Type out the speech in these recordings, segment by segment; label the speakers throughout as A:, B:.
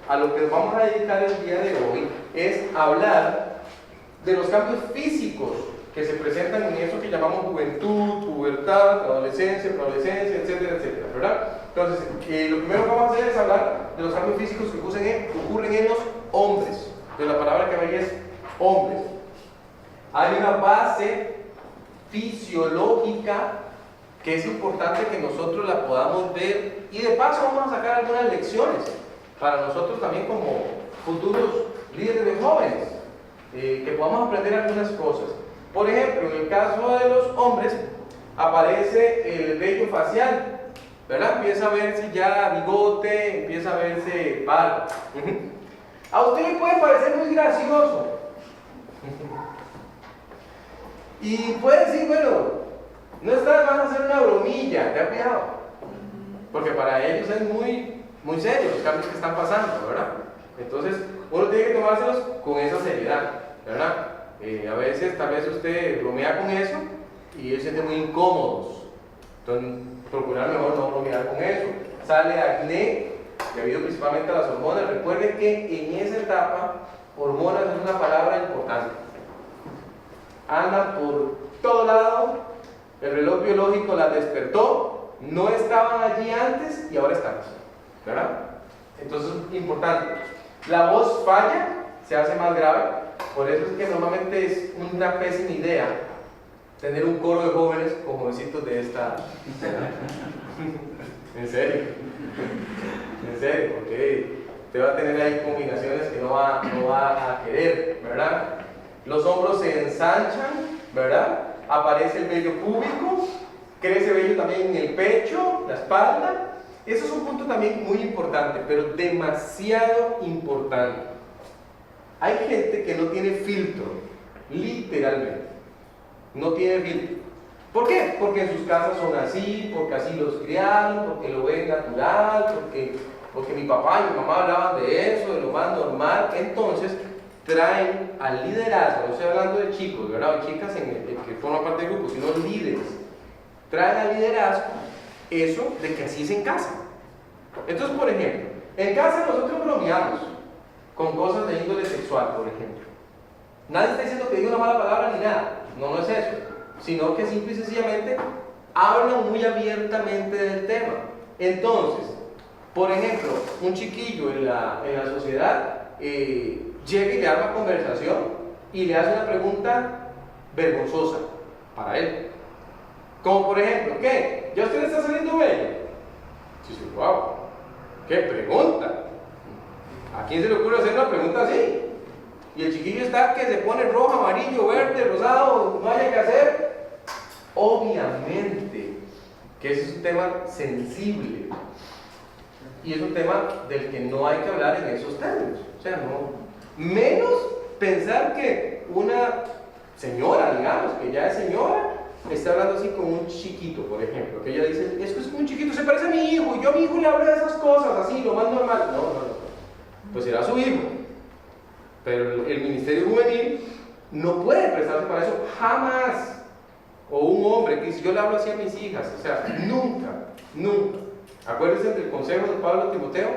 A: a lo que nos vamos a dedicar el día de hoy es hablar de los cambios físicos que se presentan en eso que llamamos juventud, pubertad, adolescencia, preadolescencia, etcétera, etcétera, ¿verdad? Entonces, lo primero que vamos a hacer es hablar de los cambios físicos que ocurren en los hombres. Entonces, la palabra que veis es hombres. Hay una base fisiológica que es importante que nosotros la podamos ver, y de paso vamos a sacar algunas lecciones para nosotros también como futuros líderes de jóvenes, que podamos aprender algunas cosas. Por ejemplo, en el caso de los hombres aparece el vello facial, ¿verdad? Empieza a verse ya bigote, empieza a verse barba. A usted le puede parecer muy gracioso y puede decir, bueno, no está de más hacer una bromilla, ¿te ha fijado? Porque para ellos es muy, muy serio los cambios que están pasando, ¿verdad? Entonces, uno tiene que tomárselos con esa seriedad, ¿verdad? A veces, tal vez usted bromea con eso y ellos se sienten muy incómodos. Entonces, procurar mejor no bromear con eso. Sale acné, debido principalmente a las hormonas. Recuerden que en esa etapa, hormonas es una palabra importante. Andan por todo lado, el reloj biológico las despertó, no estaban allí antes y ahora están, ¿verdad? Entonces es importante. La voz falla, se hace más grave, por eso es que normalmente es una pésima idea tener un coro de jóvenes con jovencitos de esta. En serio, porque usted va a tener ahí combinaciones que no va a querer, ¿verdad? Los hombros se ensanchan, ¿verdad? Aparece el vello púbico, crece vello también en el pecho, la espalda. Eso es un punto también muy importante, pero demasiado importante. Hay gente que no tiene filtro, literalmente. No tiene filtro. ¿Por qué? Porque en sus casas son así, porque así los criaron, porque lo ven natural, porque mi papá y mi mamá hablaban de eso, de lo más normal. Entonces, traen al liderazgo, no estoy hablando de chicos, ¿verdad? O chicas que forman parte del grupo, sino líderes. Traen al liderazgo eso de que así es en casa. Entonces, por ejemplo, en casa nosotros bromeamos con cosas de índole sexual, por ejemplo. Nadie está diciendo que diga una mala palabra ni nada, no es eso, sino que simple y sencillamente hablan muy abiertamente del tema. Entonces, por ejemplo, un chiquillo en la sociedad llega y le arma conversación y le hace una pregunta vergonzosa para él. Como por ejemplo, ¿qué? ¿Ya usted le está saliendo bello? Sí, wow, ¿qué pregunta? ¿A quién se le ocurre hacer una pregunta así? Y el chiquillo está que se pone rojo, amarillo, verde, rosado, no haya que hacer. Obviamente que ese es un tema sensible y es un tema del que no hay que hablar en esos términos. O sea, no, menos pensar que una señora, digamos, que ya es señora, está hablando así con un chiquito, por ejemplo, que ella dice, es que es un chiquito, se parece a mi hijo, y yo a mi hijo le hablo de esas cosas, así, lo más normal. No. Pues será su hijo. Pero el ministerio juvenil no puede prestarse para eso jamás. O un hombre que dice, yo le hablo así a mis hijas. O sea, nunca. Acuérdense del consejo de Pablo a Timoteo,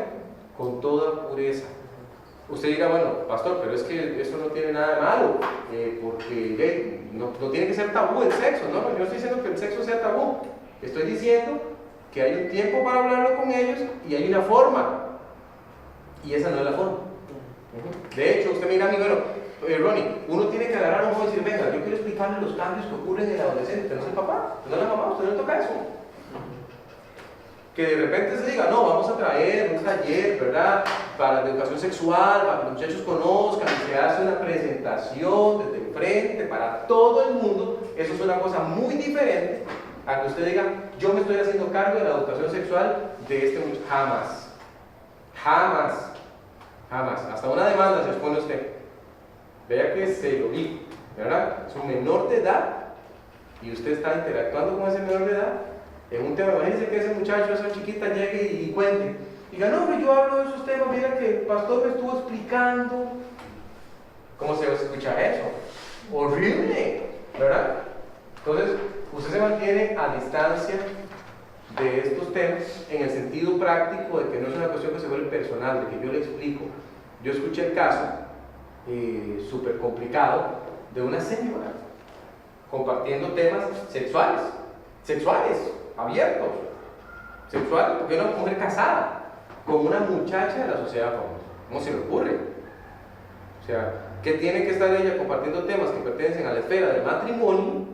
A: con toda pureza. Usted dirá, bueno, pastor, pero es que eso no tiene nada de malo, porque no tiene que ser tabú el sexo. No, yo no estoy diciendo que el sexo sea tabú. Estoy diciendo que hay un tiempo para hablarlo con ellos y hay una forma. Y esa no es la forma. De hecho, usted mira a mí, bueno, Ronnie, uno tiene que agarrar a un joven y decir, venga, yo quiero explicarle los cambios que ocurren en el adolescente. Usted no es el papá, usted no es la mamá, usted no le toca eso. Que de repente se diga, no, vamos a traer un taller, ¿verdad? Para la educación sexual, para que los muchachos conozcan, y se hace una presentación desde el frente para todo el mundo. Eso es una cosa muy diferente a que usted diga, yo me estoy haciendo cargo de la educación sexual de este muchacho. Jamás. Hasta una demanda se expone usted. Vea que se lo digo, ¿verdad? Es un menor de edad y usted está interactuando con ese menor de edad en un tema. Imagínense que ese muchacho, esa chiquita llegue y cuente. Diga, no, pero yo hablo de esos temas, mira que el pastor me estuvo explicando. ¿Cómo se escucha eso? Horrible, ¿verdad? Entonces, usted se mantiene a distancia de estos temas en el sentido práctico de que no es una cuestión que se vuelve personal, de que yo le explico. Yo escuché el caso súper complicado de una señora compartiendo temas sexuales, abiertos, sexuales, porque una mujer casada con una muchacha de la sociedad famosa. ¿Cómo se le ocurre? O sea, ¿qué tiene que estar ella compartiendo temas que pertenecen a la esfera del matrimonio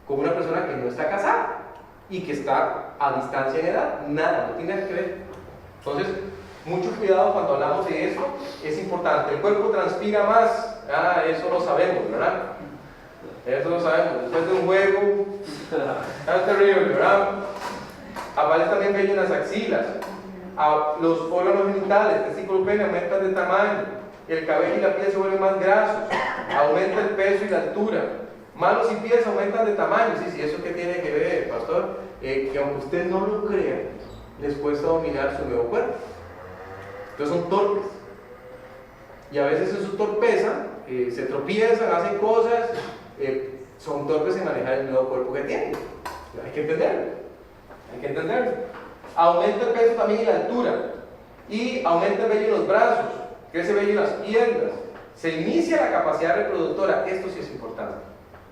A: con una persona que no está casada y que está a distancia en edad? Nada, no tiene nada que ver. Entonces, mucho cuidado cuando hablamos de esto, es importante. El cuerpo transpira más, eso lo sabemos, ¿verdad? Eso lo sabemos. Después de un juego, es terrible, ¿verdad? Aparece también vello en las axilas. Los órganos genitales, testículo, pene aumentan de tamaño. El cabello y la piel se vuelven más grasos. Aumenta el peso y la altura. Manos y pies aumentan de tamaño. Sí, ¿eso qué tiene que ver, pastor? Que aunque usted no lo crea, les cuesta dominar su nuevo cuerpo. Entonces son torpes. Y a veces en su torpeza se tropiezan, hacen cosas, son torpes en manejar el nuevo cuerpo que tienen. Hay que entenderlo. Aumenta el peso también y la altura. Y aumenta el vello en los brazos, crece vello en las piernas. Se inicia la capacidad reproductora. Esto sí es importante.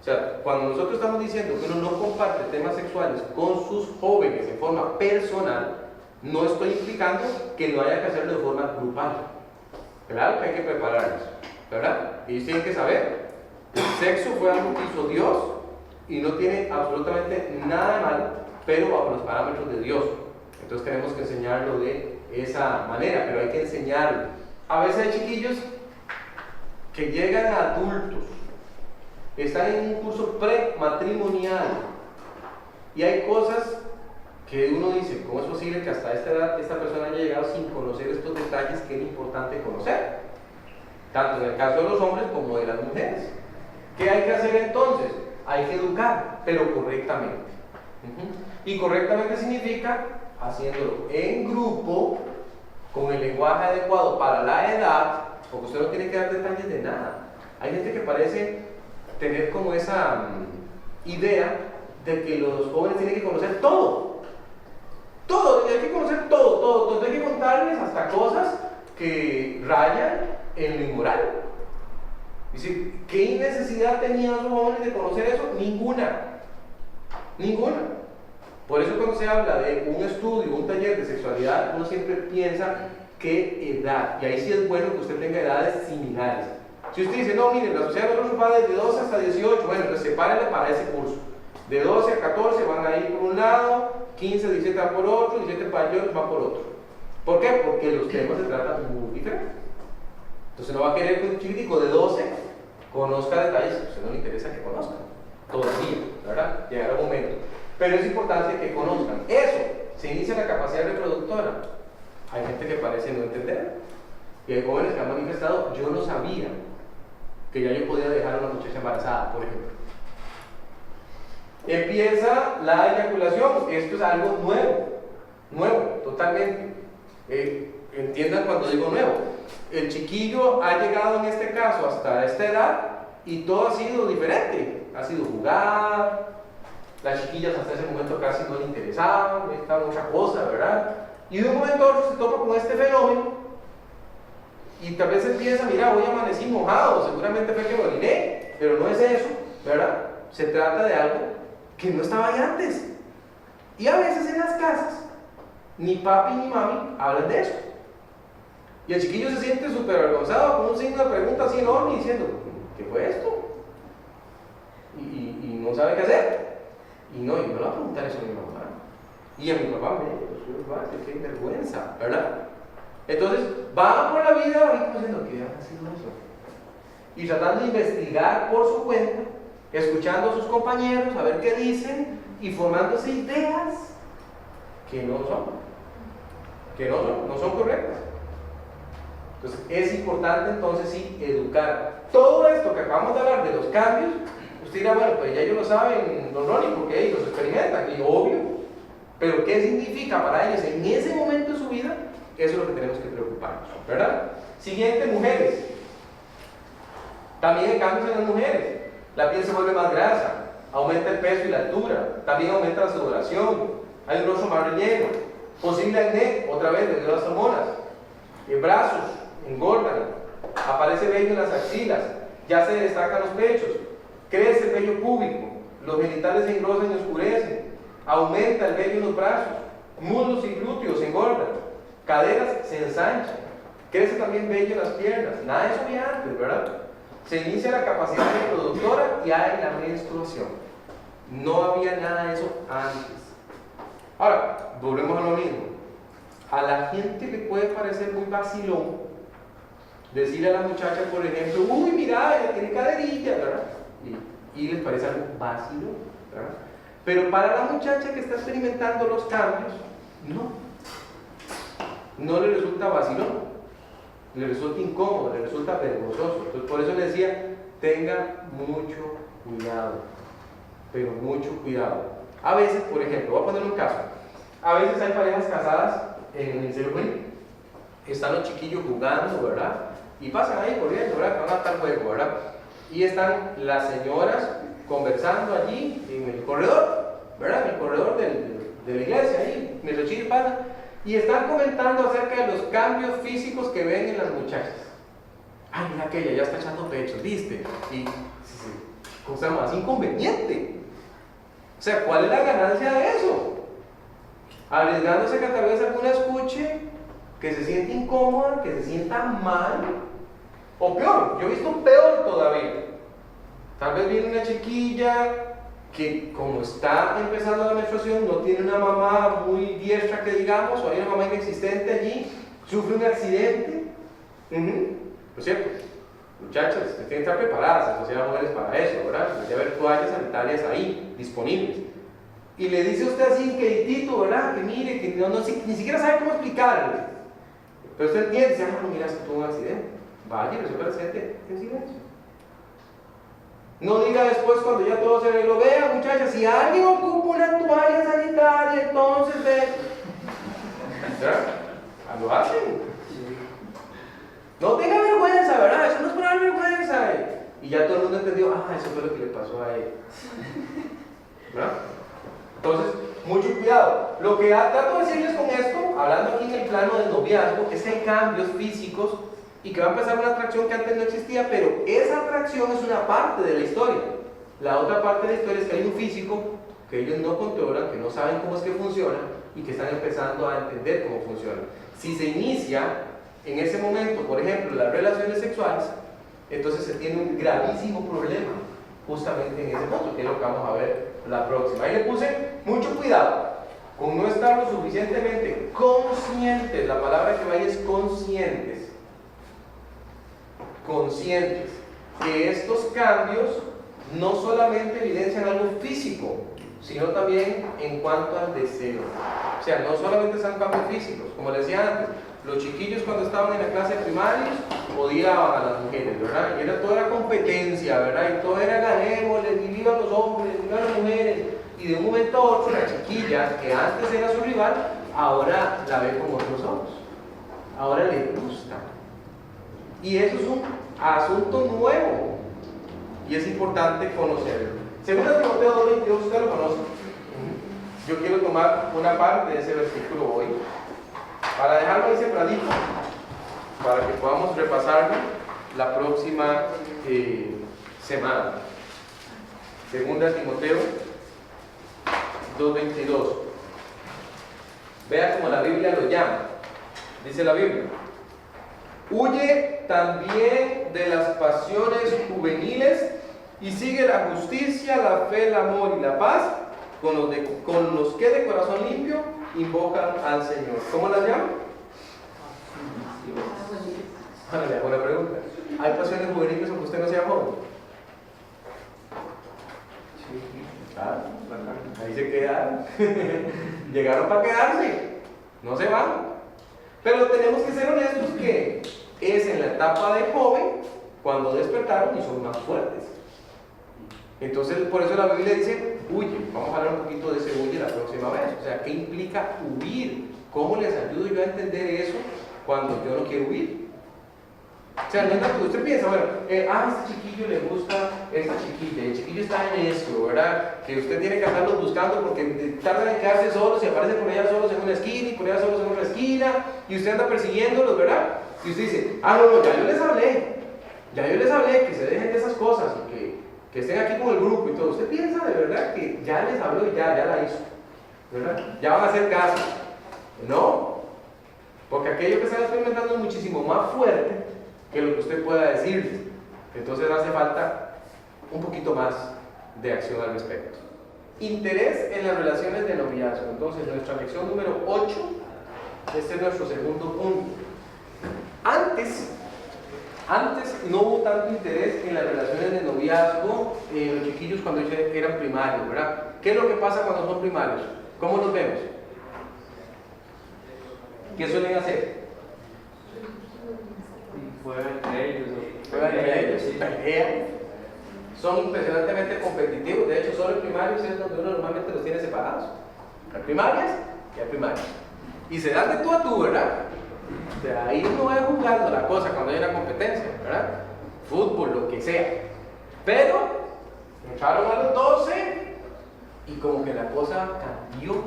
A: O sea, cuando nosotros estamos diciendo que uno no comparte temas sexuales con sus jóvenes en forma personal, no estoy implicando que no haya que hacerlo de forma grupal. Claro que hay que prepararlos, ¿verdad? Y ellos tienen que saber, el sexo fue algo que hizo Dios y no tiene absolutamente nada de malo, pero bajo los parámetros de Dios. Entonces tenemos que enseñarlo de esa manera, pero hay que enseñarlo. A veces hay chiquillos que llegan a adultos, están en un curso prematrimonial y hay cosas que uno dice, ¿cómo es posible que hasta esta edad esta persona haya llegado sin conocer estos detalles que es importante conocer? Tanto en el caso de los hombres como de las mujeres. ¿Qué hay que hacer entonces? Hay que educar, pero correctamente. Y correctamente significa haciéndolo en grupo, con el lenguaje adecuado para la edad, porque usted no tiene que dar detalles de nada. Hay gente que parece tener como esa idea de que los jóvenes tienen que conocer todo. Todo, hay que conocer todo. Entonces hay que contarles hasta cosas que rayan en lo inmoral. Es decir, ¿qué necesidad tenían los jóvenes de conocer eso? Ninguna. Por eso cuando se habla de un estudio, un taller de sexualidad, uno siempre piensa qué edad. Y ahí sí es bueno que usted tenga edades similares. Si usted dice, no, miren, la sociedad de nosotros va desde 12 hasta 18, bueno, entonces sepárenle para ese curso. De 12 a 14 van a ir por un lado, 15, 17 van por otro, 17 mayores van por otro. ¿Por qué? Porque los temas se tratan muy diferentes. Entonces no va a querer que un chiquitico de 12 conozca detalles que a usted no le interesa que conozca. Todavía, ¿verdad? Llegará un momento. Pero es importante que conozcan. Eso, se inicia la capacidad reproductora. Hay gente que parece no entender. Y hay jóvenes que han manifestado, yo no sabía que ya yo podía dejar a una muchacha embarazada, por ejemplo. Empieza la eyaculación. Esto es algo nuevo, totalmente. Entiendan cuando digo nuevo. El chiquillo ha llegado en este caso hasta esta edad y todo ha sido diferente. Ha sido jugar, las chiquillas hasta ese momento casi no le interesaban, estaban en otra cosa, ¿verdad? Y de un momento a otro se topa con este fenómeno y tal vez él piensa, mira, hoy amanecí mojado, seguramente fue que me oriné, pero no es eso, ¿verdad? Se trata de algo que no estaba ahí antes. Y a veces en las casas, ni papi ni mami hablan de eso. Y el chiquillo se siente súper avergonzado con un signo de pregunta así enorme diciendo, ¿qué fue esto? Y no sabe qué hacer. Y no le va a preguntar eso a mi mamá. Y a mi papá, qué vergüenza, ¿verdad? Entonces, van por la vida ahí diciendo, ¿qué ha sido eso? Y tratando de investigar por su cuenta, escuchando a sus compañeros, a ver qué dicen, y formándose ideas que no son correctas. Entonces, es importante entonces sí educar. Todo esto que acabamos de hablar de los cambios, usted dirá, bueno, pues ya ellos lo saben, don Ronnie, porque ellos los experimentan, y obvio. Pero ¿qué significa para ellos en ese momento de su vida? Eso es lo que tenemos que preocuparnos, ¿verdad? Siguiente, mujeres. También hay cambios en las mujeres. La piel se vuelve más grasa, aumenta el peso y la altura, también aumenta la sudoración, hay un rostro más relleno, posible acné, otra vez debido a las hormonas, brazos engordan, aparece vello en las axilas, ya se destacan los pechos, crece el vello púbico, los genitales se engrosan y oscurecen, aumenta el vello en los brazos, muslos y glúteos se engordan, caderas se ensanchan, crece también vello en las piernas. Nada de eso había antes, ¿verdad? Se inicia la capacidad reproductora y hay la menstruación. No había nada de eso antes. Ahora, volvemos a lo mismo. A la gente le puede parecer muy vacilón decirle a la muchacha, por ejemplo, uy, mira, ella tiene caderilla, ¿verdad? Y les parece algo vacilón, ¿verdad? Pero para la muchacha que está experimentando los cambios, no le resulta vacilón, le resulta incómodo, le resulta vergonzoso. Entonces, por eso le decía, tenga mucho cuidado, pero mucho cuidado. A veces, por ejemplo, voy a poner un caso, a veces hay parejas casadas en el celular, están los chiquillos jugando, ¿verdad? Y pasan ahí corriendo, ¿verdad? Van a tal juego, ¿verdad? Y están las señoras conversando allí en el corredor, ¿verdad? En el corredor de la iglesia, ahí, en el rechín pasan, y están comentando acerca de los cambios físicos que ven en las muchachas. Ay, mira aquella, ya está echando pechos, ¿viste? Y, cosa más inconveniente. O sea, ¿cuál es la ganancia de eso? Arriesgándose que tal vez alguna escuche, que se siente incómoda, que se sienta mal, o peor, yo he visto peor todavía. Tal vez viene una chiquilla que, como está empezando la menstruación, no tiene una mamá muy diestra que digamos, o hay una mamá inexistente allí, sufre un accidente. ¿No es cierto? Muchachas, ustedes tienen que estar preparadas, en Sociedad de Mujeres, para eso, ¿verdad? Debe haber toallas sanitarias ahí, disponibles. Y le dice usted así, queridito, ¿verdad? Que mire, que ni siquiera sabe cómo explicarle. Pero usted entiende, dice, no, mira, se tuvo un accidente. Vaya, resuelve el accidente en silencio. No diga después cuando ya todo se arregló, vea muchachas, si alguien ocupa una toalla sanitaria, entonces ve. ¿Verdad? Lo hacen. No tenga vergüenza, ¿verdad? Eso no es para dar vergüenza. Y ya todo el mundo entendió, eso fue lo que le pasó a él. ¿Verdad? Entonces, mucho cuidado. Lo que trato de decirles con esto, hablando aquí en el plano del noviazgo, es que hay cambios físicos y que va a empezar una atracción que antes no existía, pero esa atracción es una parte de la historia. La otra parte de la historia es que hay un físico que ellos no controlan, que no saben cómo es que funciona y que están empezando a entender cómo funciona. Si se inicia en ese momento, por ejemplo, las relaciones sexuales, entonces se tiene un gravísimo problema justamente en ese punto, que es lo que vamos a ver la próxima. Ahí le puse mucho cuidado con no estar lo suficientemente conscientes. La palabra que vaya es conscientes. Conscientes que estos cambios no solamente evidencian algo físico, sino también en cuanto al deseo. O sea, no solamente son cambios físicos, como les decía antes, los chiquillos cuando estaban en la clase primaria odiaban a las mujeres, ¿verdad? Y todo era competencia, ¿verdad? Y todo era ganémosles, y vivan los hombres, y vivan las mujeres. Y de un momento a otro, la chiquilla, que antes era su rival, ahora la ve con otros ojos. Ahora le gusta. Y eso es un asunto nuevo. Y es importante conocerlo. Segunda Timoteo 2:22, usted lo conoce. Yo quiero tomar una parte de ese versículo hoy, para dejarlo ahí sembradito, para que podamos repasarlo la próxima semana. Segunda Timoteo 2:22. Vea cómo la Biblia lo llama. Dice la Biblia: huye también de las pasiones juveniles y sigue la justicia, la fe, el amor y la paz con los que de corazón limpio invocan al Señor. ¿Cómo las llama? Ahora le hago una pregunta. ¿Hay pasiones juveniles aunque usted no sea joven? Claro, ahí se quedaron. Llegaron para quedarse, no se van. Pero tenemos que ser honestos que es en la etapa de joven cuando despertaron y son más fuertes. Entonces, por eso la Biblia dice, huye. Vamos a hablar un poquito de ese huye la próxima vez. O sea, ¿qué implica huir? ¿Cómo les ayudo yo a entender eso cuando yo no quiero huir? O sea, no es natural. Usted piensa, bueno, este chiquillo le gusta esta chiquilla, el chiquillo está en esto, ¿verdad? Que usted tiene que andarlos buscando porque tardan en quedarse solos y aparecen por allá solos en una esquina y por allá solos en otra esquina y usted anda persiguiéndolos, ¿verdad? Y usted dice, no, ya yo les hablé que se dejen de esas cosas y que estén aquí con el grupo y todo. Usted piensa de verdad que ya les habló y ya la hizo, ¿verdad? Ya van a hacer caso. No, porque aquello que están experimentando es muchísimo más fuerte que lo que usted pueda decirles. Entonces hace falta un poquito más de acción al respecto. Interés en las relaciones de noviazgo. Entonces, nuestra lección número 8, este es nuestro segundo punto. Antes no hubo tanto interés en las relaciones de noviazgo los chiquillos cuando eran primarios, ¿verdad? ¿Qué es lo que pasa cuando son primarios? ¿Cómo los vemos? ¿Qué suelen hacer?
B: Juegan entre ellos,
A: pelean. Son impresionantemente competitivos. De hecho, solo en primarios es donde uno normalmente los tiene separados. Hay primarias y hay primarios. Y se dan de tú a tú, ¿verdad? O sea, ahí no es jugando la cosa cuando hay una competencia, ¿verdad? Fútbol, lo que sea. Pero entraron a los 12 y como que la cosa cambió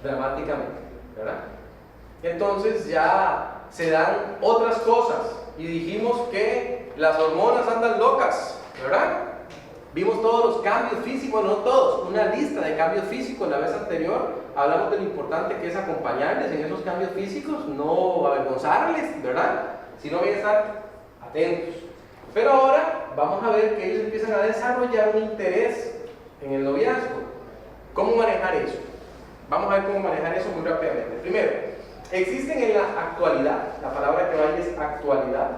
A: dramáticamente, ¿verdad? Entonces ya se dan otras cosas y dijimos que las hormonas andan locas, ¿verdad? Vimos todos los cambios físicos, no todos, una lista de cambios físicos la vez anterior. Hablamos de lo importante que es acompañarles en esos cambios físicos, no avergonzarles, ¿verdad? Sino bien estar atentos. Pero ahora vamos a ver que ellos empiezan a desarrollar un interés en el noviazgo. ¿Cómo manejar eso? Vamos a ver cómo manejar eso muy rápidamente. Primero, existen en la actualidad, la palabra que vale es actualidad,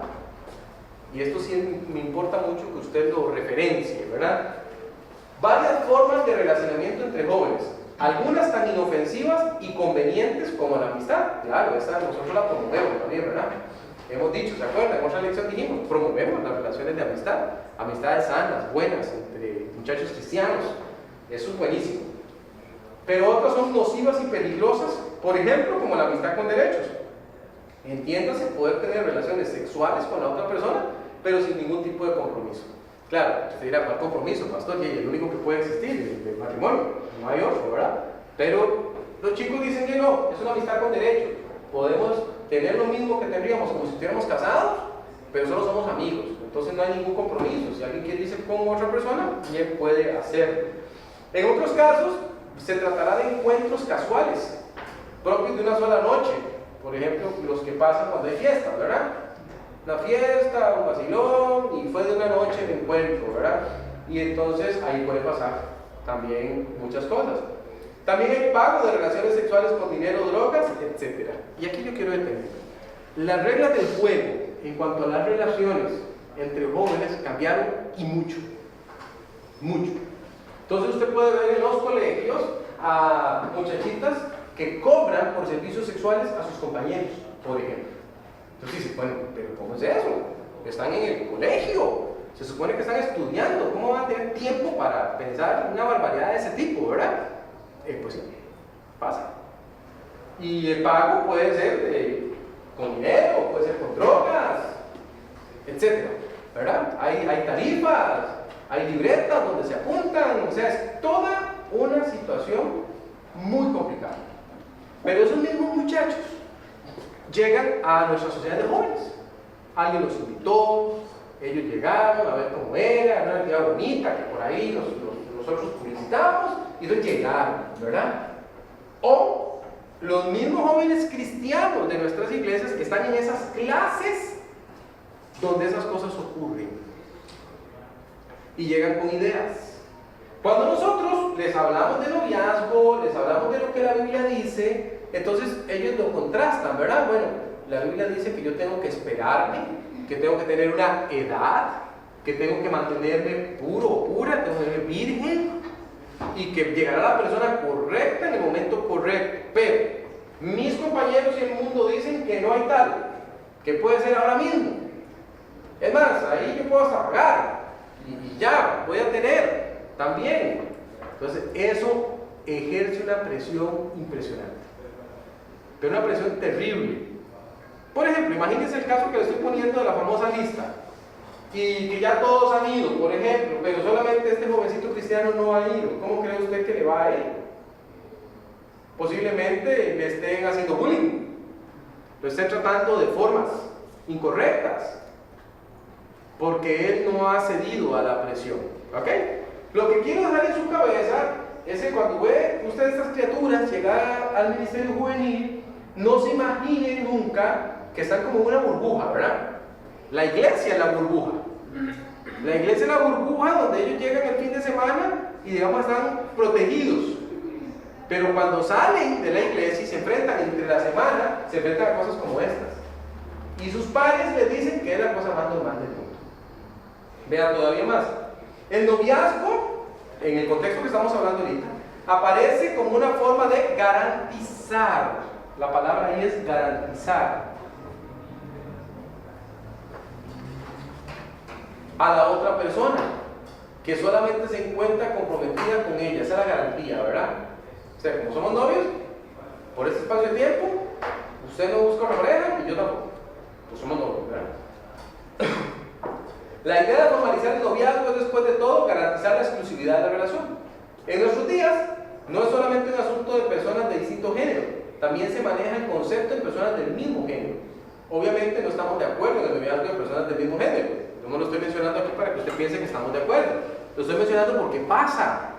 A: y esto sí me importa mucho que usted lo referencie, ¿verdad? Varias formas de relacionamiento entre jóvenes, algunas tan inofensivas y convenientes como la amistad. Claro, esa nosotros la promovemos también, ¿verdad? Hemos dicho, ¿se acuerdan? En otra lección dijimos, promovemos las relaciones de amistad, amistades sanas, buenas, entre muchachos cristianos. Eso es buenísimo. Pero otras son nocivas y peligrosas, por ejemplo, como la amistad con derechos. Entiéndase poder tener relaciones sexuales con la otra persona, pero sin ningún tipo de compromiso. Claro, usted dirá, ¿cuál compromiso, pastor? Y el único que puede existir, el matrimonio, no hay otro, ¿verdad? Pero los chicos dicen que no, es una amistad con derechos. Podemos tener lo mismo que tendríamos como si estuviéramos casados, pero solo somos amigos, entonces no hay ningún compromiso. Si alguien quiere irse con otra persona, bien puede hacerlo. En otros casos, se tratará de encuentros casuales, propios de una sola noche. Por ejemplo, los que pasan cuando hay fiesta, ¿verdad? Una fiesta, un vacilón, y fue de una noche de encuentro, ¿verdad? Y entonces ahí puede pasar también muchas cosas. También el pago de relaciones sexuales con dinero, drogas, etc. Y aquí yo quiero detener. Las reglas del juego en cuanto a las relaciones entre jóvenes cambiaron y mucho. Mucho. Entonces usted puede ver en los colegios a muchachitas que cobran por servicios sexuales a sus compañeros, por ejemplo. Entonces dice, bueno, pero ¿cómo es eso? Están en el colegio, se supone que están estudiando, ¿cómo van a tener tiempo para pensar una barbaridad de ese tipo, verdad? Pues sí, pasa. Y el pago puede ser con dinero, puede ser con drogas, etc. ¿Verdad? Hay tarifas, hay libretas donde se apuntan, o sea, es toda una situación muy complicada. Pero esos mismos muchachos llegan a nuestra sociedad de jóvenes. Alguien los invitó, ellos llegaron a ver cómo era una actividad bonita que por ahí nosotros publicitamos y ellos llegaron, ¿verdad? O los mismos jóvenes cristianos de nuestras iglesias que están en esas clases donde esas cosas ocurren y llegan con ideas. Cuando nosotros les hablamos de noviazgo, les hablamos de lo que la Biblia dice, entonces ellos lo contrastan, ¿verdad? Bueno, la Biblia dice que yo tengo que esperarme, que tengo que tener una edad, que tengo que mantenerme puro o pura, tengo que tenerme virgen y que llegará la persona correcta en el momento correcto. Pero mis compañeros y el mundo dicen que no hay tal, que puede ser ahora mismo. Es más, ahí yo puedo hasta pagar y ya voy a tener también. Entonces eso ejerce una presión impresionante, pero una presión terrible. Por ejemplo, imagínense el caso que le estoy poniendo de la famosa lista y que ya todos han ido, por ejemplo, pero solamente este jovencito cristiano no ha ido. ¿Cómo cree usted que le va a ir? Posiblemente le estén haciendo bullying, lo estén tratando de formas incorrectas, porque él no ha cedido a la presión. ¿Ok? Lo que quiero dejar en su cabeza es que cuando ve usted estas criaturas llegar al ministerio juvenil, no se imaginen nunca que están como en una burbuja, ¿verdad? La iglesia es la burbuja. La iglesia es la burbuja donde ellos llegan el fin de semana y digamos están protegidos. Pero cuando salen de la iglesia y se enfrentan entre la semana, se enfrentan a cosas como estas. Y sus padres les dicen que es la cosa más normal del mundo. Vean todavía más. El noviazgo, en el contexto que estamos hablando ahorita, aparece como una forma de garantizar. La palabra ahí es garantizar a la otra persona que solamente se encuentra comprometida con ella. Esa es la garantía, ¿verdad? O sea, como somos novios, por este espacio de tiempo, usted no busca una pareja y yo tampoco. Pues somos novios, ¿verdad? La idea de formalizar el noviazgo es, después de todo, garantizar la exclusividad de la relación. En nuestros días, no es solamente un asunto de personas de distinto género, también se maneja el concepto de personas del mismo género. Obviamente no estamos de acuerdo en el noviazgo de personas del mismo género. Yo no lo estoy mencionando aquí para que usted piense que estamos de acuerdo. Lo estoy mencionando porque pasa.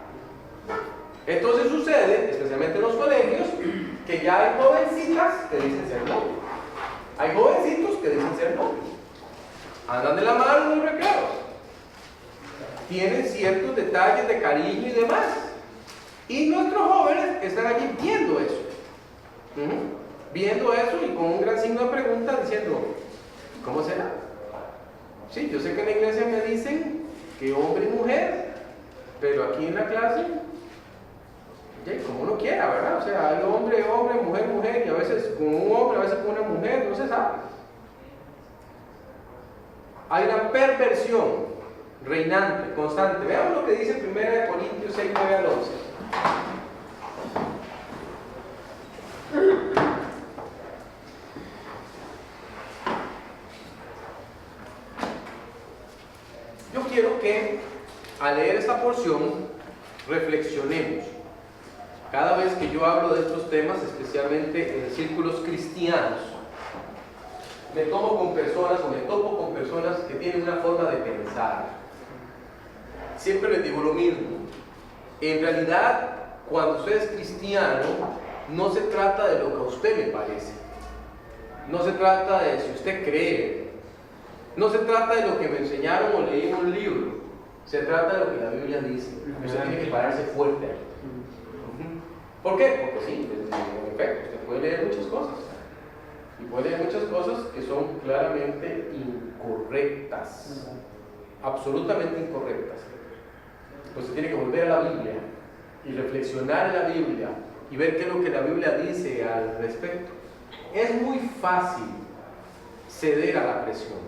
A: Entonces sucede, especialmente en los colegios, que ya hay jovencitas que dicen ser novios. Hay jovencitos que dicen ser novios. Andan de la mano en los recreos. Tienen ciertos detalles de cariño y demás. Y nuestros jóvenes están allí viendo eso. Viendo eso y con un gran signo de pregunta diciendo, ¿cómo será? Sí, yo sé que en la iglesia me dicen que hombre y mujer, pero aquí en la clase, como uno quiera, ¿verdad? O sea, hay hombre, hombre, mujer, mujer, y a veces con un hombre, a veces con una mujer, no se sabe. Hay una perversión reinante, constante. Veamos lo que dice 1 Corintios 6, 9 al 11. Yo quiero que al leer esta porción reflexionemos. Cada vez que yo hablo de estos temas, especialmente en círculos cristianos, me tomo con personas o me topo con personas que tienen una forma de pensar. Siempre les digo lo mismo. En realidad, cuando usted es cristiano, no se trata de lo que a usted le parece. No se trata de si usted cree. No se trata de lo que me enseñaron o leí en un libro. Se trata de lo que la Biblia dice. Usted tiene que pararse fuerte ahí. ¿Por qué? Porque sí, en efecto, usted puede leer muchas cosas. Y puede leer muchas cosas que son claramente incorrectas. Absolutamente incorrectas. Pues usted tiene que volver a la Biblia y reflexionar en la Biblia y ver qué es lo que la Biblia dice al respecto. Es muy fácil ceder a la presión.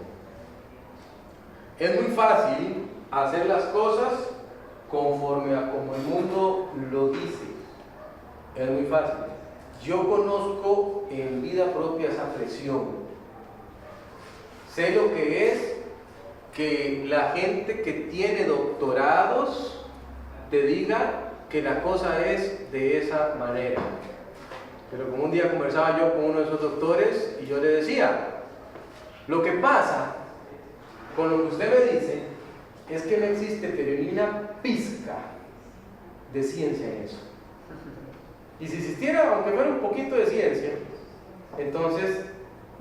A: Es muy fácil hacer las cosas conforme a como el mundo lo dice. Es muy fácil. Yo conozco en vida propia esa presión. Sé lo que es que la gente que tiene doctorados te diga que la cosa es de esa manera. Pero como un día conversaba yo con uno de esos doctores y yo le decía, lo que pasa con lo que usted me dice es que no existe pero ni una pizca de ciencia en eso. Y si existiera, aunque fuera un poquito de ciencia, entonces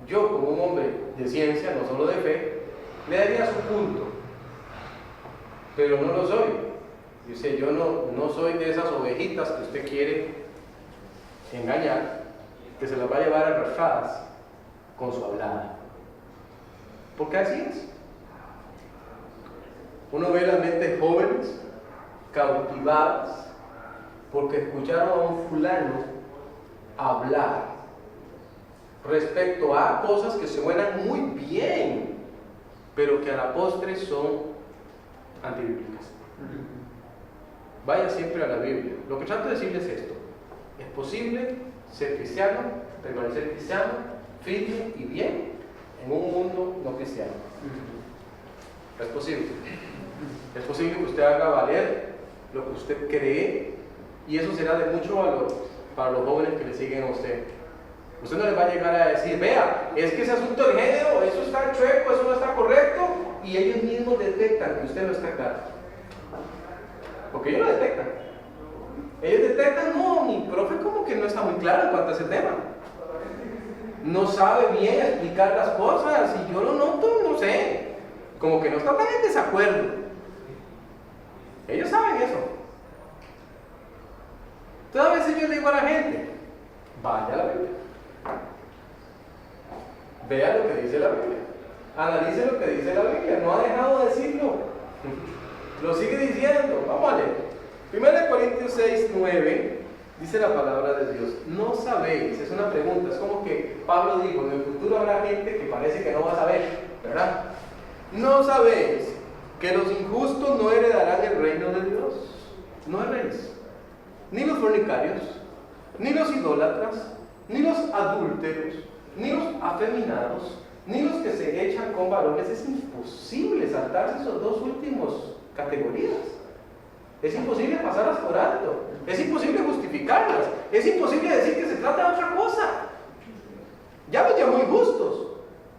A: yo como un hombre de ciencia, no solo de fe, le daría su punto. Pero no lo soy. Yo no soy de esas ovejitas que usted quiere engañar, que se las va a llevar arrastradas con su hablada. Porque así es. Uno ve las mentes jóvenes cautivadas porque escucharon a un fulano hablar respecto a cosas que se suenan muy bien, pero que a la postre son antibíblicas. Vaya siempre a la Biblia. Lo que trato de decirles es esto: es posible ser cristiano, permanecer cristiano, firme y bien en un mundo no cristiano. Es posible. Es posible que usted haga valer lo que usted cree, y eso será de mucho valor para los jóvenes que le siguen a usted. Usted no les va a llegar a decir, vea, es que ese asunto del género, eso está chueco, eso no está correcto, y ellos mismos detectan que usted no está claro. Porque ellos lo detectan. Ellos detectan, no, mi profe como que no está muy claro en cuanto a ese tema. No sabe bien explicar las cosas, y yo lo noto, no sé, como que no está tan en desacuerdo. Ellos saben eso. Todas veces yo le digo a la gente, vaya a la Biblia. Vea lo que dice la Biblia. Analice lo que dice la Biblia. No ha dejado de decirlo. Lo sigue diciendo. Vamos a leer. 1 Corintios 6, 9. Dice la palabra de Dios. No sabéis. Es una pregunta. Es como que Pablo dijo, en el futuro habrá gente que parece que no va a saber, ¿verdad? No sabéis que los injustos no heredarán el reino de Dios. No erréis. Ni los fornicarios, ni los idólatras, ni los adúlteros, ni los afeminados, ni los que se echan con varones. Es imposible saltarse esas dos últimas categorías. Es imposible pasarlas por alto. Es imposible justificarlas. Es imposible decir que se trata de otra cosa. Ya los llamó injustos.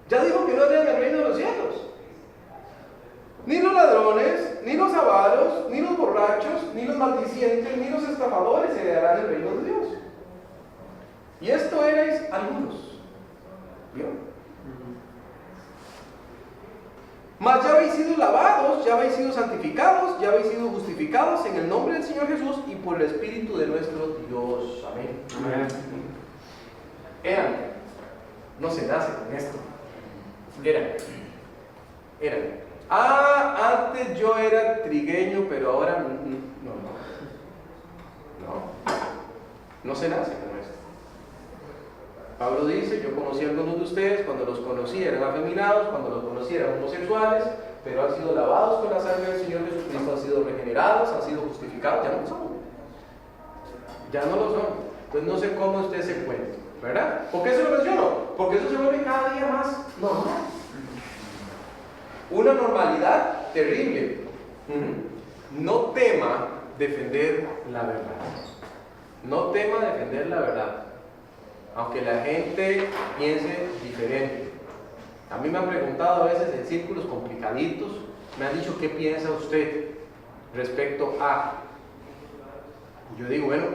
A: Ya dijo que no heredan el reino de los cielos. Ni los ladrones, ni los avaros, ni los borrachos, ni los maldicientes, ni los estafadores heredarán el reino de Dios. Y esto erais algunos. ¿Vio? Mas ya habéis sido lavados, ya habéis sido santificados, ya habéis sido justificados en el nombre del Señor Jesús y por el Espíritu de nuestro Dios. Amén. Amén. Eran. No se nace con esto. Eran. Antes yo era trigueño, pero ahora no se nace con esto. Pablo dice, yo conocí a algunos de ustedes, cuando los conocí eran afeminados, cuando los conocí eran homosexuales, pero han sido lavados con la sangre del Señor Jesucristo, han sido regenerados, han sido justificados, ya no lo son. Ya no lo son. Entonces no sé cómo usted se cuenta, ¿verdad? ¿Por qué se lo menciono? Porque eso se vuelve cada día más normal. Una normalidad terrible. No tema defender la verdad. No tema defender la verdad. Aunque la gente piense diferente. A mí me han preguntado a veces en círculos complicaditos, me han dicho, ¿qué piensa usted respecto a? Y yo digo, bueno,